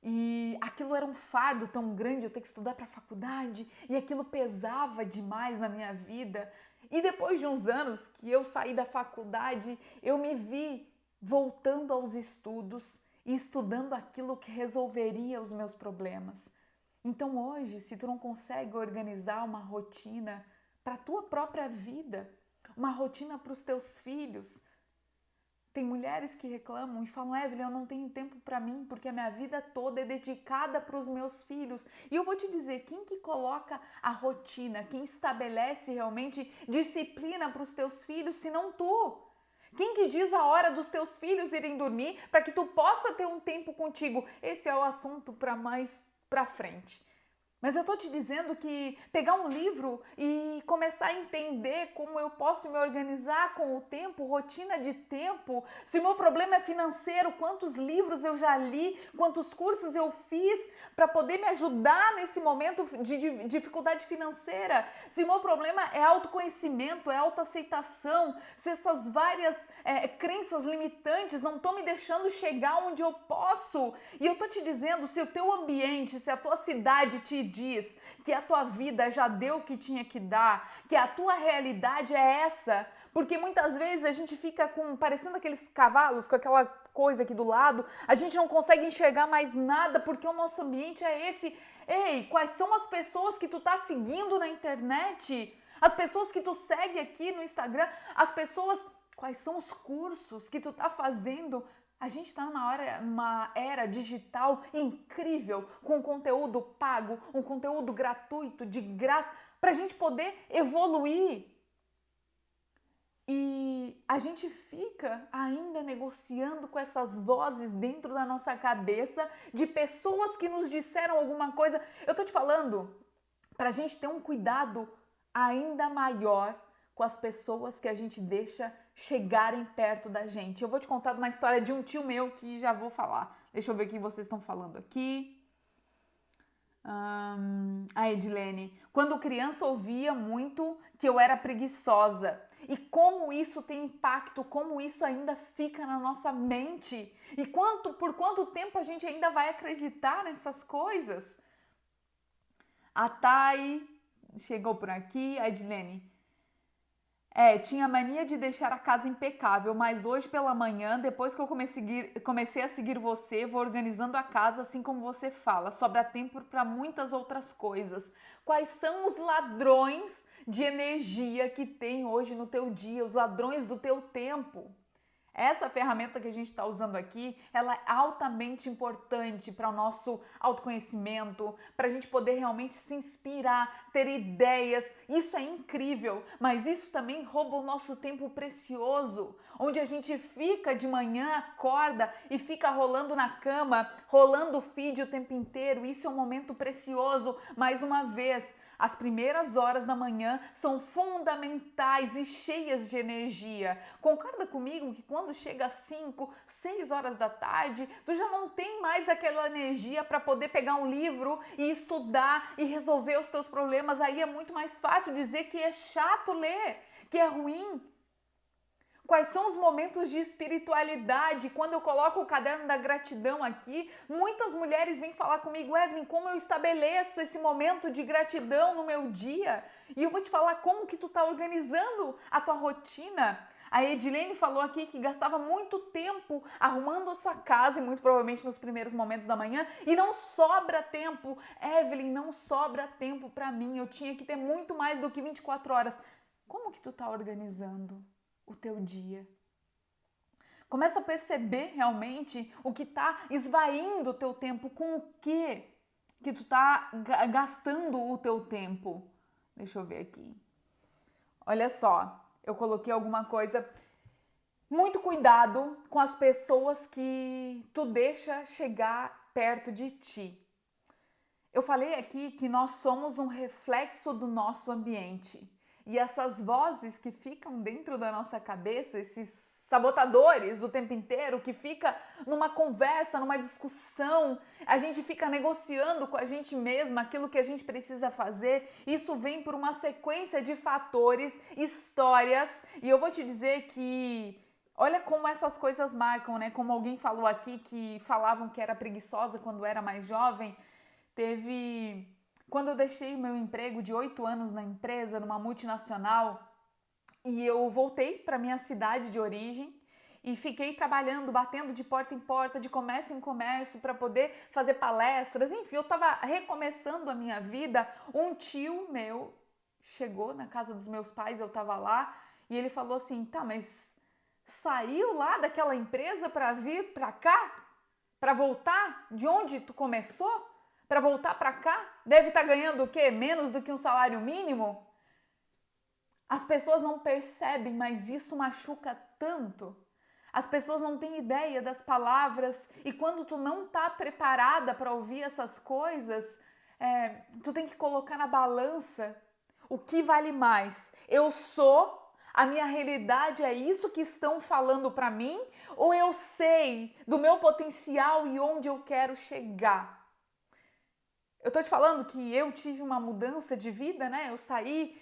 E aquilo era um fardo tão grande, eu ter que estudar para a faculdade, e aquilo pesava demais na minha vida. E depois de uns anos que eu saí da faculdade, eu me vi voltando aos estudos e estudando aquilo que resolveria os meus problemas. Então hoje, se tu não consegue organizar uma rotina para a tua própria vida, uma rotina para os teus filhos, tem mulheres que reclamam e falam: Evelyn, eu não tenho tempo para mim porque a minha vida toda é dedicada para os meus filhos. E eu vou te dizer, quem que coloca a rotina, quem estabelece realmente disciplina para os teus filhos, se não tu? Quem que diz a hora dos teus filhos irem dormir para que tu possa ter um tempo contigo? Esse é o assunto para mais para frente. Mas eu tô te dizendo que pegar um livro e começar a entender como eu posso me organizar com o tempo, rotina de tempo. Se o meu problema é financeiro, quantos livros eu já li, quantos cursos eu fiz para poder me ajudar nesse momento de dificuldade financeira. Se o meu problema é autoconhecimento, é autoaceitação, se essas várias crenças limitantes não estão me deixando chegar onde eu posso. E eu tô te dizendo, se o teu ambiente, se a tua cidade te diz que a tua vida já deu o que tinha que dar, que a tua realidade é essa, porque muitas vezes a gente fica parecendo aqueles cavalos com aquela coisa aqui do lado, a gente não consegue enxergar mais nada porque o nosso ambiente é esse. Ei, quais são as pessoas que tu tá seguindo na internet? As pessoas que tu segue aqui no Instagram, as pessoas, quais são os cursos que tu tá fazendo? A gente está numa era digital incrível, com conteúdo pago, um conteúdo gratuito, de graça, para a gente poder evoluir. E a gente fica ainda negociando com essas vozes dentro da nossa cabeça de pessoas que nos disseram alguma coisa. Eu tô te falando para a gente ter um cuidado ainda maior com as pessoas que a gente deixa chegarem perto da gente. Eu vou te contar uma história de um tio meu que já vou falar. Deixa eu ver o que vocês estão falando aqui. A Edilene. Quando criança ouvia muito que eu era preguiçosa. E como isso tem impacto, como isso ainda fica na nossa mente. E por quanto tempo a gente ainda vai acreditar nessas coisas? A Thay chegou por aqui. A Edilene. Tinha mania de deixar a casa impecável, mas hoje pela manhã, depois que eu comecei a seguir você, vou organizando a casa assim como você fala, sobra tempo para muitas outras coisas. Quais são os ladrões de energia que tem hoje no teu dia, os ladrões do teu tempo? Essa ferramenta que a gente está usando aqui, ela é altamente importante para o nosso autoconhecimento, para a gente poder realmente se inspirar, ter ideias. Isso é incrível, mas isso também rouba o nosso tempo precioso, onde a gente fica de manhã, acorda e fica rolando na cama, rolando o feed o tempo inteiro. Isso é um momento precioso. Mais uma vez, as primeiras horas da manhã são fundamentais e cheias de energia. Concorda comigo que quando chega às 5, 6 horas da tarde, tu já não tem mais aquela energia para poder pegar um livro e estudar e resolver os teus problemas? Aí é muito mais fácil dizer que é chato ler, que é ruim. Quais são os momentos de espiritualidade? Quando eu coloco o caderno da gratidão aqui, muitas mulheres vêm falar comigo: Evelyn, como eu estabeleço esse momento de gratidão no meu dia? E eu vou te falar como que tu tá organizando a tua rotina. A Edilene falou aqui que gastava muito tempo arrumando a sua casa, e muito provavelmente nos primeiros momentos da manhã, e não sobra tempo. Evelyn, não sobra tempo para mim, eu tinha que ter muito mais do que 24 horas. Como que tu tá organizando o teu dia? Começa a perceber realmente o que está esvaindo o teu tempo, com o que tu está gastando o teu tempo. Deixa eu ver aqui. Olha só, eu coloquei alguma coisa. Muito cuidado com as pessoas que tu deixa chegar perto de ti. Eu falei aqui que nós somos um reflexo do nosso ambiente. E essas vozes que ficam dentro da nossa cabeça, esses sabotadores o tempo inteiro, que fica numa conversa, numa discussão, a gente fica negociando com a gente mesma aquilo que a gente precisa fazer, isso vem por uma sequência de fatores, histórias, e eu vou te dizer que olha como essas coisas marcam, né? Como alguém falou aqui que falavam que era preguiçosa quando era mais jovem, teve... Quando eu deixei o meu emprego de 8 anos na empresa, numa multinacional, e eu voltei para minha cidade de origem e fiquei trabalhando, batendo de porta em porta, de comércio em comércio, para poder fazer palestras, enfim, eu estava recomeçando a minha vida. Um tio meu chegou na casa dos meus pais, eu estava lá, e ele falou assim, tá, mas saiu lá daquela empresa para vir para cá? Para voltar de onde tu começou? Para voltar para cá? Deve estar ganhando o quê? Menos do que um salário mínimo? As pessoas não percebem, mas isso machuca tanto. As pessoas não têm ideia das palavras e quando tu não tá preparada para ouvir essas coisas, tu tem que colocar na balança o que vale mais. Eu sou, a minha realidade é isso que estão falando para mim, ou eu sei do meu potencial e onde eu quero chegar? Eu tô te falando que eu tive uma mudança de vida, né? Eu saí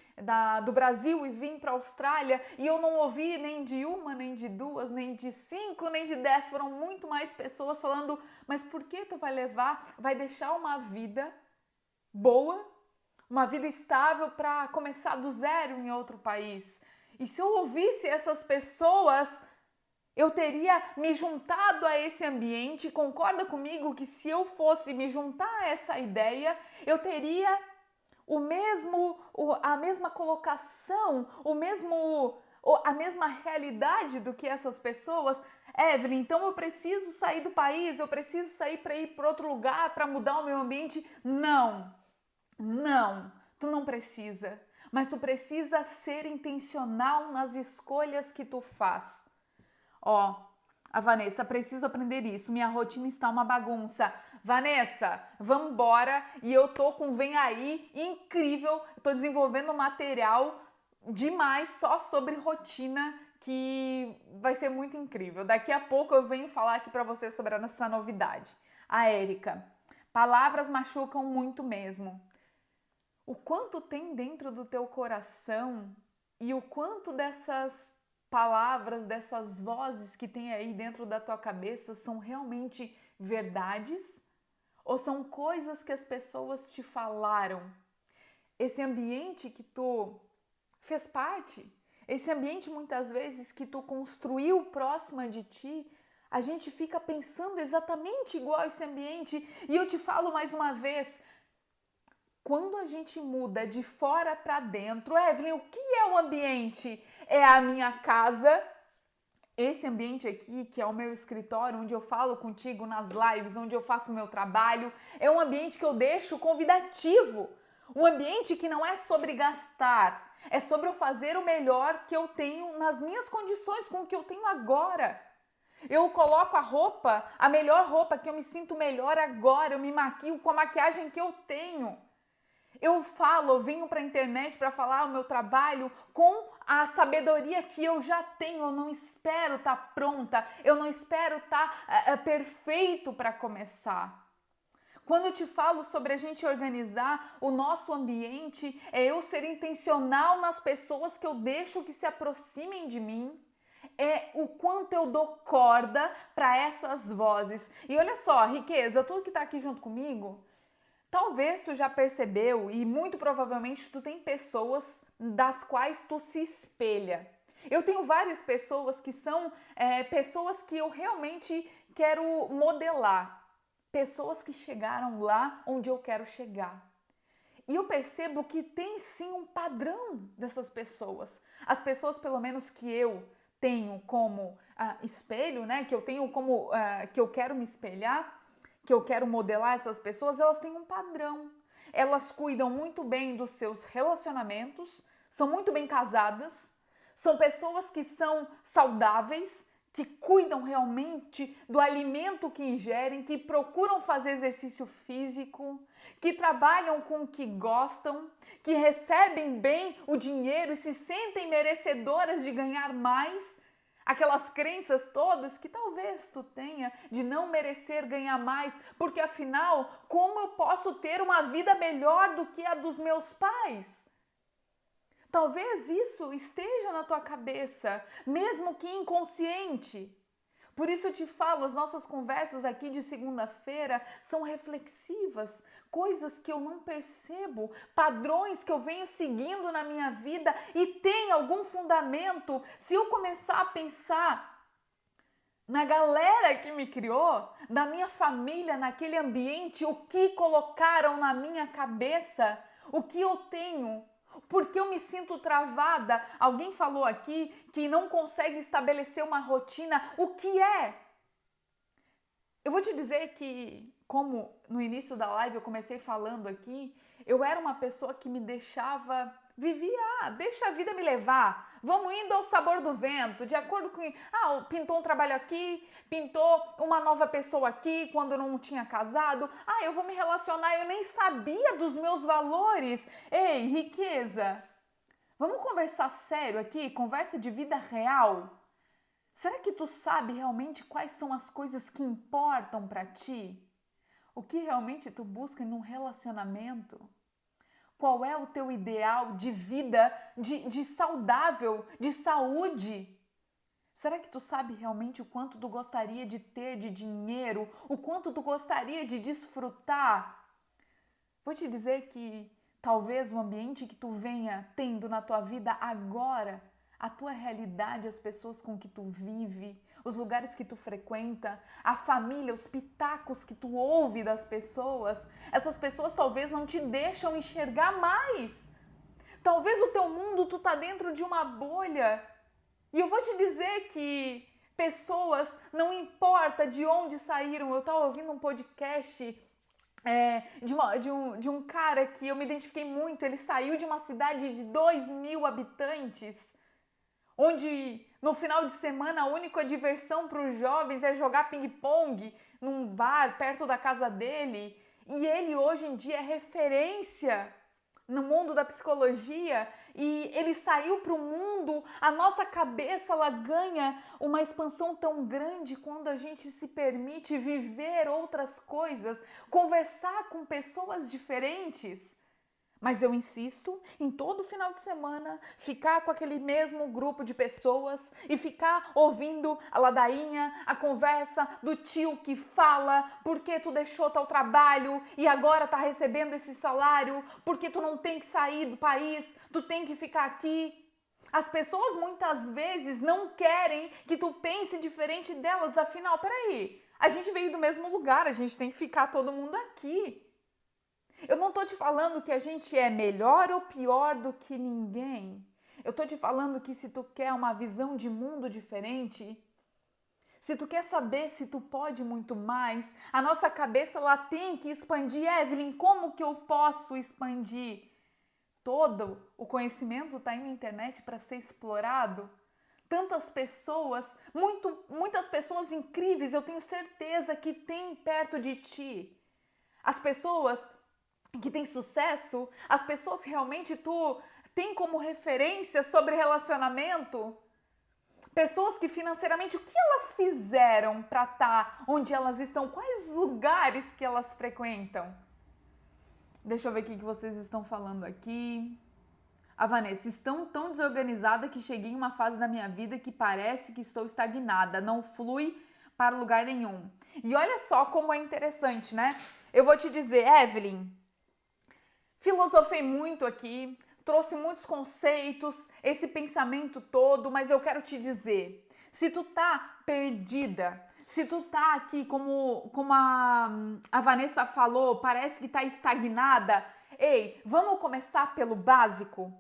do Brasil e vim para a Austrália e eu não ouvi nem de uma, nem de duas, nem de 5, nem de 10. Foram muito mais pessoas falando, mas por que tu vai deixar uma vida boa, uma vida estável para começar do zero em outro país? E se eu ouvisse essas pessoas, eu teria me juntado a esse ambiente. Concorda comigo que se eu fosse me juntar a essa ideia, eu teria a mesma colocação, a mesma realidade do que essas pessoas? Evelyn, então eu preciso sair do país, eu preciso sair para ir para outro lugar, para mudar o meu ambiente? Não, tu não precisa, mas tu precisa ser intencional nas escolhas que tu faz. A Vanessa, preciso aprender isso, minha rotina está uma bagunça. Vanessa, vamos embora, e eu tô com Vem Aí, incrível, tô desenvolvendo material demais só sobre rotina, que vai ser muito incrível. Daqui a pouco eu venho falar aqui para você sobre essa novidade. A Érica, palavras machucam muito mesmo. O quanto tem dentro do teu coração e o quanto dessas palavras, dessas vozes que tem aí dentro da tua cabeça são realmente verdades? Ou são coisas que as pessoas te falaram? Esse ambiente que tu fez parte, esse ambiente muitas vezes que tu construiu próxima de ti, a gente fica pensando exatamente igual esse ambiente. E eu te falo mais uma vez, quando a gente muda de fora para dentro, Evelyn, o que é o ambiente? É a minha casa, esse ambiente aqui, que é o meu escritório, onde eu falo contigo nas lives, onde eu faço o meu trabalho, é um ambiente que eu deixo convidativo, um ambiente que não é sobre gastar, é sobre eu fazer o melhor que eu tenho nas minhas condições, com o que eu tenho agora. Eu coloco a roupa, a melhor roupa, que eu me sinto melhor agora, eu me maquio com a maquiagem que eu tenho. Eu venho para a internet para falar o meu trabalho com a sabedoria que eu já tenho. Eu não espero estar pronta, eu não espero estar perfeito para começar. Quando eu te falo sobre a gente organizar o nosso ambiente, é eu ser intencional nas pessoas que eu deixo que se aproximem de mim. É o quanto eu dou corda para essas vozes. E olha só, riqueza, tu que está aqui junto comigo, talvez tu já percebeu e muito provavelmente tu tem pessoas das quais tu se espelha. Eu tenho várias pessoas que são pessoas que eu realmente quero modelar. Pessoas que chegaram lá onde eu quero chegar. E eu percebo que tem sim um padrão dessas pessoas. As pessoas, pelo menos que eu tenho como espelho, né? Que eu tenho como que eu quero me espelhar, que eu quero modelar essas pessoas, elas têm um padrão. Elas cuidam muito bem dos seus relacionamentos, são muito bem casadas, são pessoas que são saudáveis, que cuidam realmente do alimento que ingerem, que procuram fazer exercício físico, que trabalham com o que gostam, que recebem bem o dinheiro e se sentem merecedoras de ganhar mais. Aquelas crenças todas que talvez tu tenha de não merecer ganhar mais, porque afinal, como eu posso ter uma vida melhor do que a dos meus pais? Talvez isso esteja na tua cabeça, mesmo que inconsciente. Por isso eu te falo, as nossas conversas aqui de segunda-feira são reflexivas, coisas que eu não percebo, padrões que eu venho seguindo na minha vida e tem algum fundamento. Se eu começar a pensar na galera que me criou, na minha família, naquele ambiente, o que colocaram na minha cabeça, o que eu tenho, porque eu me sinto travada. Alguém falou aqui que não consegue estabelecer uma rotina. O que é? Eu vou te dizer que, como no início da live eu comecei falando aqui, eu era uma pessoa que me deixava, deixa a vida me levar. Vamos indo ao sabor do vento, de acordo com... pintou um trabalho aqui, pintou uma nova pessoa aqui quando eu não tinha casado. Eu vou me relacionar, eu nem sabia dos meus valores. Ei, riqueza, vamos conversar sério aqui, conversa de vida real. Será que tu sabe realmente quais são as coisas que importam para ti? O que realmente tu busca num relacionamento? Qual é o teu ideal de vida, de saudável, de saúde? Será que tu sabe realmente o quanto tu gostaria de ter de dinheiro? O quanto tu gostaria de desfrutar? Vou te dizer que talvez o ambiente que tu venha tendo na tua vida agora, a tua realidade, as pessoas com que tu vive, os lugares que tu frequenta, a família, os pitacos que tu ouve das pessoas, essas pessoas talvez não te deixam enxergar mais. Talvez o teu mundo, tu tá dentro de uma bolha. E eu vou te dizer que pessoas, não importa de onde saíram, eu tava ouvindo um podcast de um cara que eu me identifiquei muito. Ele saiu de uma cidade de 2.000 habitantes, onde no final de semana a única diversão para os jovens é jogar ping-pong num bar perto da casa dele. E ele hoje em dia é referência no mundo da psicologia e ele saiu para o mundo. A nossa cabeça, ela ganha uma expansão tão grande quando a gente se permite viver outras coisas, conversar com pessoas diferentes. Mas eu insisto em todo final de semana ficar com aquele mesmo grupo de pessoas e ficar ouvindo a ladainha, a conversa do tio que fala porque tu deixou teu trabalho e agora tá recebendo esse salário, porque tu não tem que sair do país, tu tem que ficar aqui. As pessoas muitas vezes não querem que tu pense diferente delas. Afinal, peraí, a gente veio do mesmo lugar, a gente tem que ficar todo mundo aqui. Eu não tô te falando que a gente é melhor ou pior do que ninguém. Eu tô te falando que se tu quer uma visão de mundo diferente, se tu quer saber se tu pode muito mais, a nossa cabeça ela tem que expandir. Evelyn, como que eu posso expandir? Todo o conhecimento está aí na internet para ser explorado. Tantas pessoas, muitas pessoas incríveis, eu tenho certeza que tem perto de ti. As pessoas que têm sucesso, as pessoas que realmente tu tem como referência sobre relacionamento, pessoas que financeiramente, o que elas fizeram para estar onde elas estão, quais lugares que elas frequentam? Deixa eu ver o que vocês estão falando aqui. A Vanessa, estão tão desorganizada que cheguei em uma fase da minha vida que parece que estou estagnada, não flui para lugar nenhum. E olha só como é interessante, né? Eu vou te dizer, Evelyn, filosofei muito aqui, trouxe muitos conceitos, esse pensamento todo, mas eu quero te dizer, se tu tá perdida, se tu tá aqui como a Vanessa falou, parece que tá estagnada, ei, vamos começar pelo básico?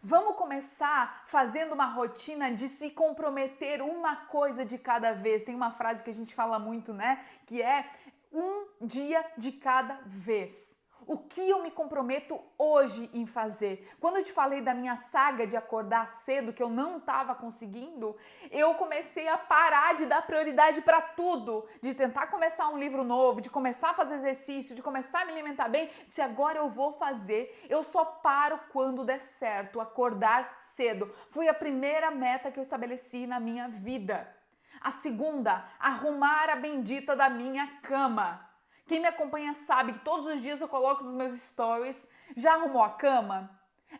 Vamos começar fazendo uma rotina de se comprometer uma coisa de cada vez. Tem uma frase que a gente fala muito, né? Que é um dia de cada vez. O que eu me comprometo hoje em fazer? Quando eu te falei da minha saga de acordar cedo, que eu não estava conseguindo, eu comecei a parar de dar prioridade para tudo, de tentar começar um livro novo, de começar a fazer exercício, de começar a me alimentar bem. Se agora eu vou fazer, eu só paro quando der certo, acordar cedo. Foi a primeira meta que eu estabeleci na minha vida. A segunda, arrumar a bendita da minha cama. Quem me acompanha sabe que todos os dias eu coloco nos meus stories, já arrumou a cama?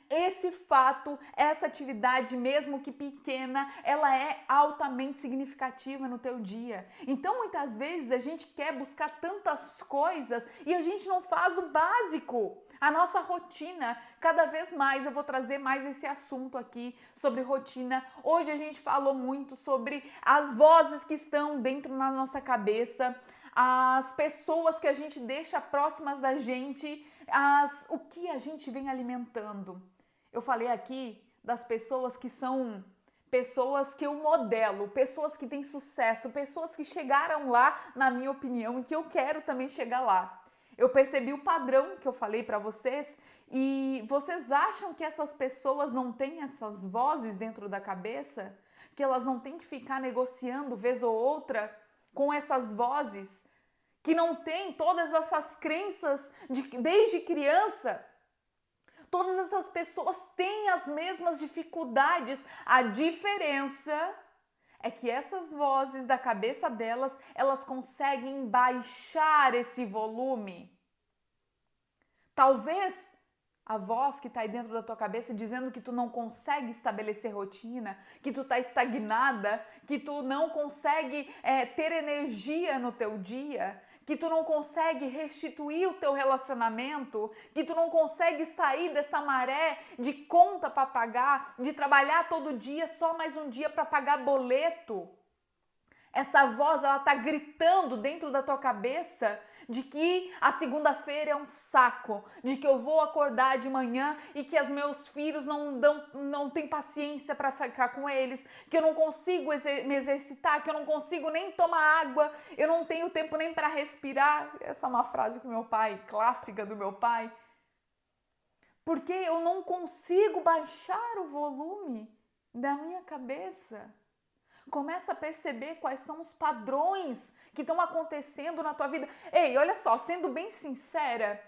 Esse fato, essa atividade, mesmo que pequena, ela é altamente significativa no teu dia. Então, muitas vezes, a gente quer buscar tantas coisas e a gente não faz o básico. A nossa rotina, cada vez mais, eu vou trazer mais esse assunto aqui sobre rotina. Hoje a gente falou muito sobre as vozes que estão dentro da nossa cabeça, as pessoas que a gente deixa próximas da gente, o que a gente vem alimentando. Eu falei aqui das pessoas que são pessoas que eu modelo, pessoas que têm sucesso, pessoas que chegaram lá, na minha opinião, e que eu quero também chegar lá. Eu percebi o padrão que eu falei para vocês e vocês acham que essas pessoas não têm essas vozes dentro da cabeça? Que elas não têm que ficar negociando vez ou outra com essas vozes, que não tem todas essas crenças desde criança? Todas essas pessoas têm as mesmas dificuldades. A diferença é que essas vozes da cabeça delas, elas conseguem baixar esse volume. Talvez a voz que está aí dentro da tua cabeça dizendo que tu não consegue estabelecer rotina, que tu está estagnada, que tu não consegue ter energia no teu dia, que tu não consegue restituir o teu relacionamento, que tu não consegue sair dessa maré de conta para pagar, de trabalhar todo dia, só mais um dia para pagar boleto. Essa voz, ela tá gritando dentro da tua cabeça de que a segunda-feira é um saco, de que eu vou acordar de manhã e que os meus filhos não têm paciência para ficar com eles, que eu não consigo me exercitar, que eu não consigo nem tomar água, eu não tenho tempo nem para respirar. Essa é uma frase que meu pai, clássica do meu pai. Porque eu não consigo baixar o volume da minha cabeça. Começa a perceber quais são os padrões que estão acontecendo na tua vida. Ei, olha só, sendo bem sincera,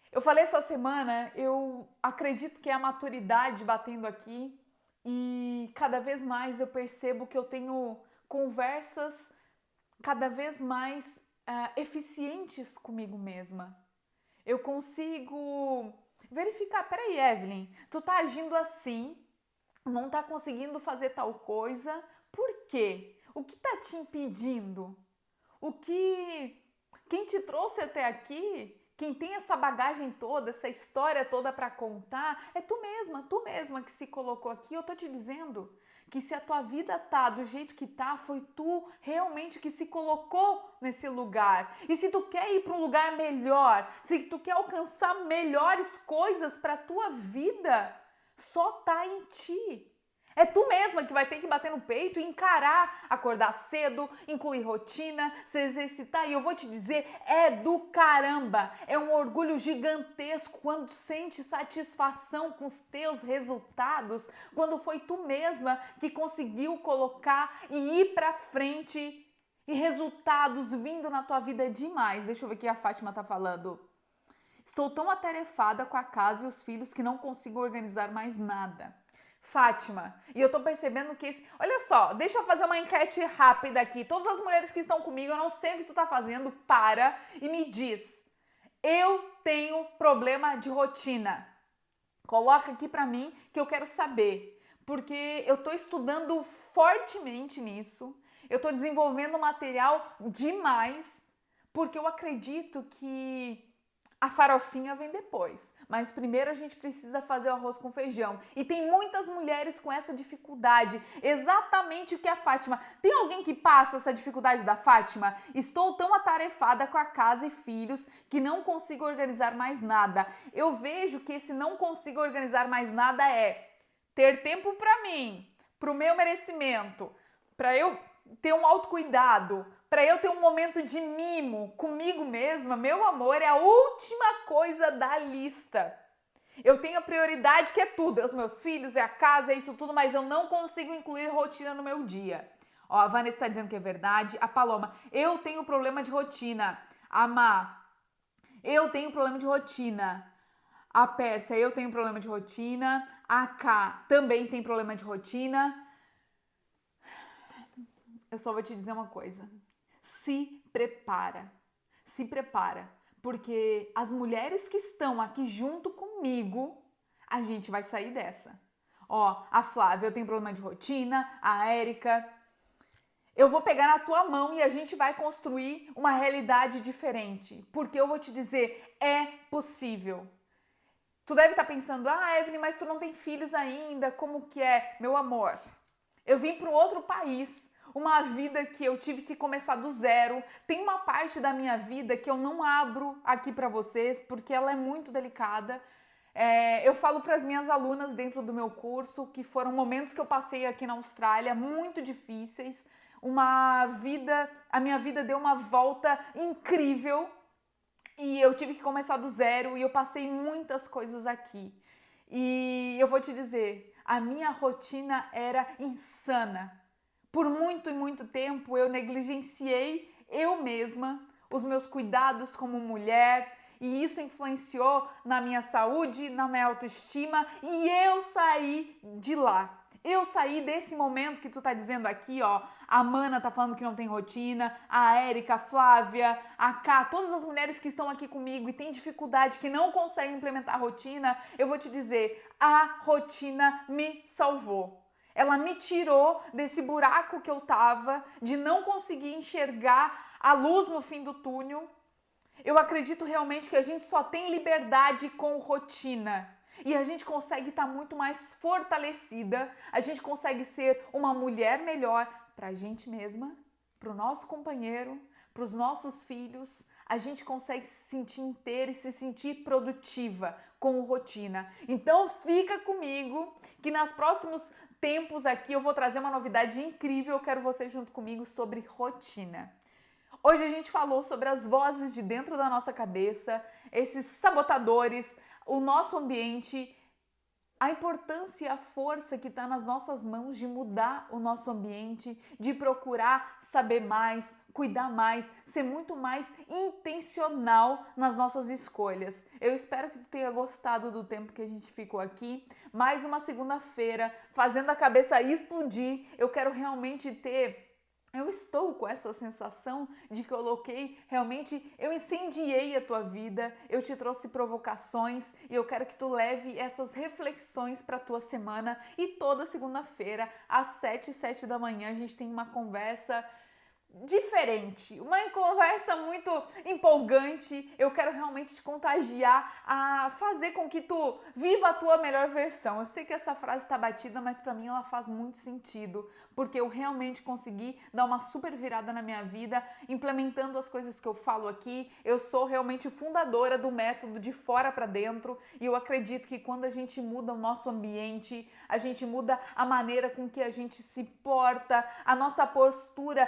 eu falei essa semana, eu acredito que é a maturidade batendo aqui e cada vez mais eu percebo que eu tenho conversas cada vez mais eficientes comigo mesma. Eu consigo verificar, peraí, Evelyn, tu tá agindo assim, não tá conseguindo fazer tal coisa. Por quê? O que está te impedindo? Quem te trouxe até aqui, quem tem essa bagagem toda, essa história toda para contar, é tu mesma que se colocou aqui. Eu tô te dizendo que se a tua vida tá do jeito que tá, foi tu realmente que se colocou nesse lugar. E se tu quer ir para um lugar melhor, se tu quer alcançar melhores coisas para tua vida, só tá em ti. É tu mesma que vai ter que bater no peito e encarar, acordar cedo, incluir rotina, se exercitar. E eu vou te dizer, é do caramba. É um orgulho gigantesco quando tu sente satisfação com os teus resultados, quando foi tu mesma que conseguiu colocar e ir pra frente e resultados vindo na tua vida demais. Deixa eu ver o que a Fátima tá falando. Estou tão atarefada com a casa e os filhos que não consigo organizar mais nada. Fátima, e eu tô percebendo que olha só, deixa eu fazer uma enquete rápida aqui. Todas as mulheres que estão comigo, eu não sei o que tu tá fazendo, para e me diz. Eu tenho problema de rotina. Coloca aqui pra mim que eu quero saber, porque eu tô estudando fortemente nisso. Eu tô desenvolvendo material demais, porque eu acredito que a farofinha vem depois, mas primeiro a gente precisa fazer o arroz com feijão. E tem muitas mulheres com essa dificuldade, exatamente o que a Fátima. Tem alguém que passa essa dificuldade da Fátima? Estou tão atarefada com a casa e filhos que não consigo organizar mais nada. Eu vejo que esse não consigo organizar mais nada é ter tempo para mim, para o meu merecimento, para eu ter um autocuidado, para eu ter um momento de mimo comigo mesma, meu amor, é a última coisa da lista. Eu tenho a prioridade que é tudo, é os meus filhos, é a casa, é isso tudo, mas eu não consigo incluir rotina no meu dia. Ó, a Vanessa está dizendo que é verdade. A Paloma, eu tenho problema de rotina. A Má, eu tenho problema de rotina. A Pérsia, eu tenho problema de rotina. A K também tem problema de rotina. Eu só vou te dizer uma coisa. Se prepara. Se prepara. Porque as mulheres que estão aqui junto comigo, a gente vai sair dessa. Ó, a Flávia, eu tenho problema de rotina. A Érica, eu vou pegar na tua mão e a gente vai construir uma realidade diferente. Porque eu vou te dizer, é possível. Tu deve estar pensando, Evelyn, mas tu não tem filhos ainda, como que é? Meu amor, eu vim para um outro país, uma vida que eu tive que começar do zero. Tem uma parte da minha vida que eu não abro aqui para vocês, porque ela é muito delicada. Eu falo para as minhas alunas dentro do meu curso que foram momentos que eu passei aqui na Austrália, muito difíceis. A minha vida deu uma volta incrível. E eu tive que começar do zero e eu passei muitas coisas aqui. E eu vou te dizer, a minha rotina era insana. Por muito e muito tempo eu negligenciei eu mesma, os meus cuidados como mulher, e isso influenciou na minha saúde, na minha autoestima, e eu saí de lá. Eu saí desse momento que tu tá dizendo aqui, ó. A Mana tá falando que não tem rotina, a Érica, a Flávia, a Ká, todas as mulheres que estão aqui comigo e têm dificuldade, que não conseguem implementar a rotina, eu vou te dizer, a rotina me salvou. Ela me tirou desse buraco que eu tava, de não conseguir enxergar a luz no fim do túnel. Eu acredito realmente que a gente só tem liberdade com rotina. E a gente consegue estar muito mais fortalecida, a gente consegue ser uma mulher melhor para a gente mesma, para o nosso companheiro, para os nossos filhos. A gente consegue se sentir inteira e se sentir produtiva com rotina. Então fica comigo que nos próximos tempos aqui eu vou trazer uma novidade incrível. Eu quero você junto comigo sobre rotina. Hoje a gente falou sobre as vozes de dentro da nossa cabeça, esses sabotadores, o nosso ambiente, a importância e a força que está nas nossas mãos de mudar o nosso ambiente, de procurar saber mais, cuidar mais, ser muito mais intencional nas nossas escolhas. Eu espero que tu tenha gostado do tempo que a gente ficou aqui. Mais uma segunda-feira, fazendo a cabeça explodir. Eu quero realmente Eu estou com essa sensação de que eu incendiei a tua vida, eu te trouxe provocações e eu quero que tu leve essas reflexões para a tua semana. E toda segunda-feira, às 7 da manhã, a gente tem uma conversa diferente, uma conversa muito empolgante. Eu quero realmente te contagiar a fazer com que tu viva a tua melhor versão. Eu sei que essa frase está batida, mas para mim ela faz muito sentido, porque eu realmente consegui dar uma super virada na minha vida, implementando as coisas que eu falo aqui. Eu sou realmente fundadora do método de fora para dentro, e eu acredito que quando a gente muda o nosso ambiente, a gente muda a maneira com que a gente se porta, a nossa postura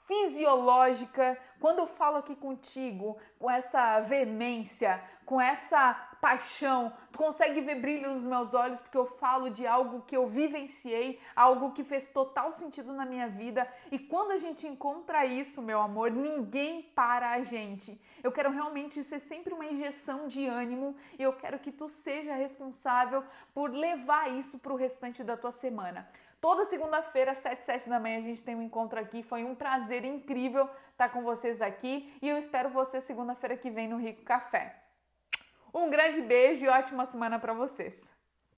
fisiológica. Quando eu falo aqui contigo com essa veemência, com essa paixão, tu consegue ver brilho nos meus olhos porque eu falo de algo que eu vivenciei, algo que fez total sentido na minha vida. E quando a gente encontra isso, meu amor, ninguém para a gente. Eu quero realmente ser sempre uma injeção de ânimo e eu quero que tu seja responsável por levar isso para o restante da tua semana. Toda segunda-feira, às 7 da manhã, a gente tem um encontro aqui. Foi um prazer incrível estar com vocês aqui e eu espero você segunda-feira que vem no Rico Café. Um grande beijo e ótima semana para vocês!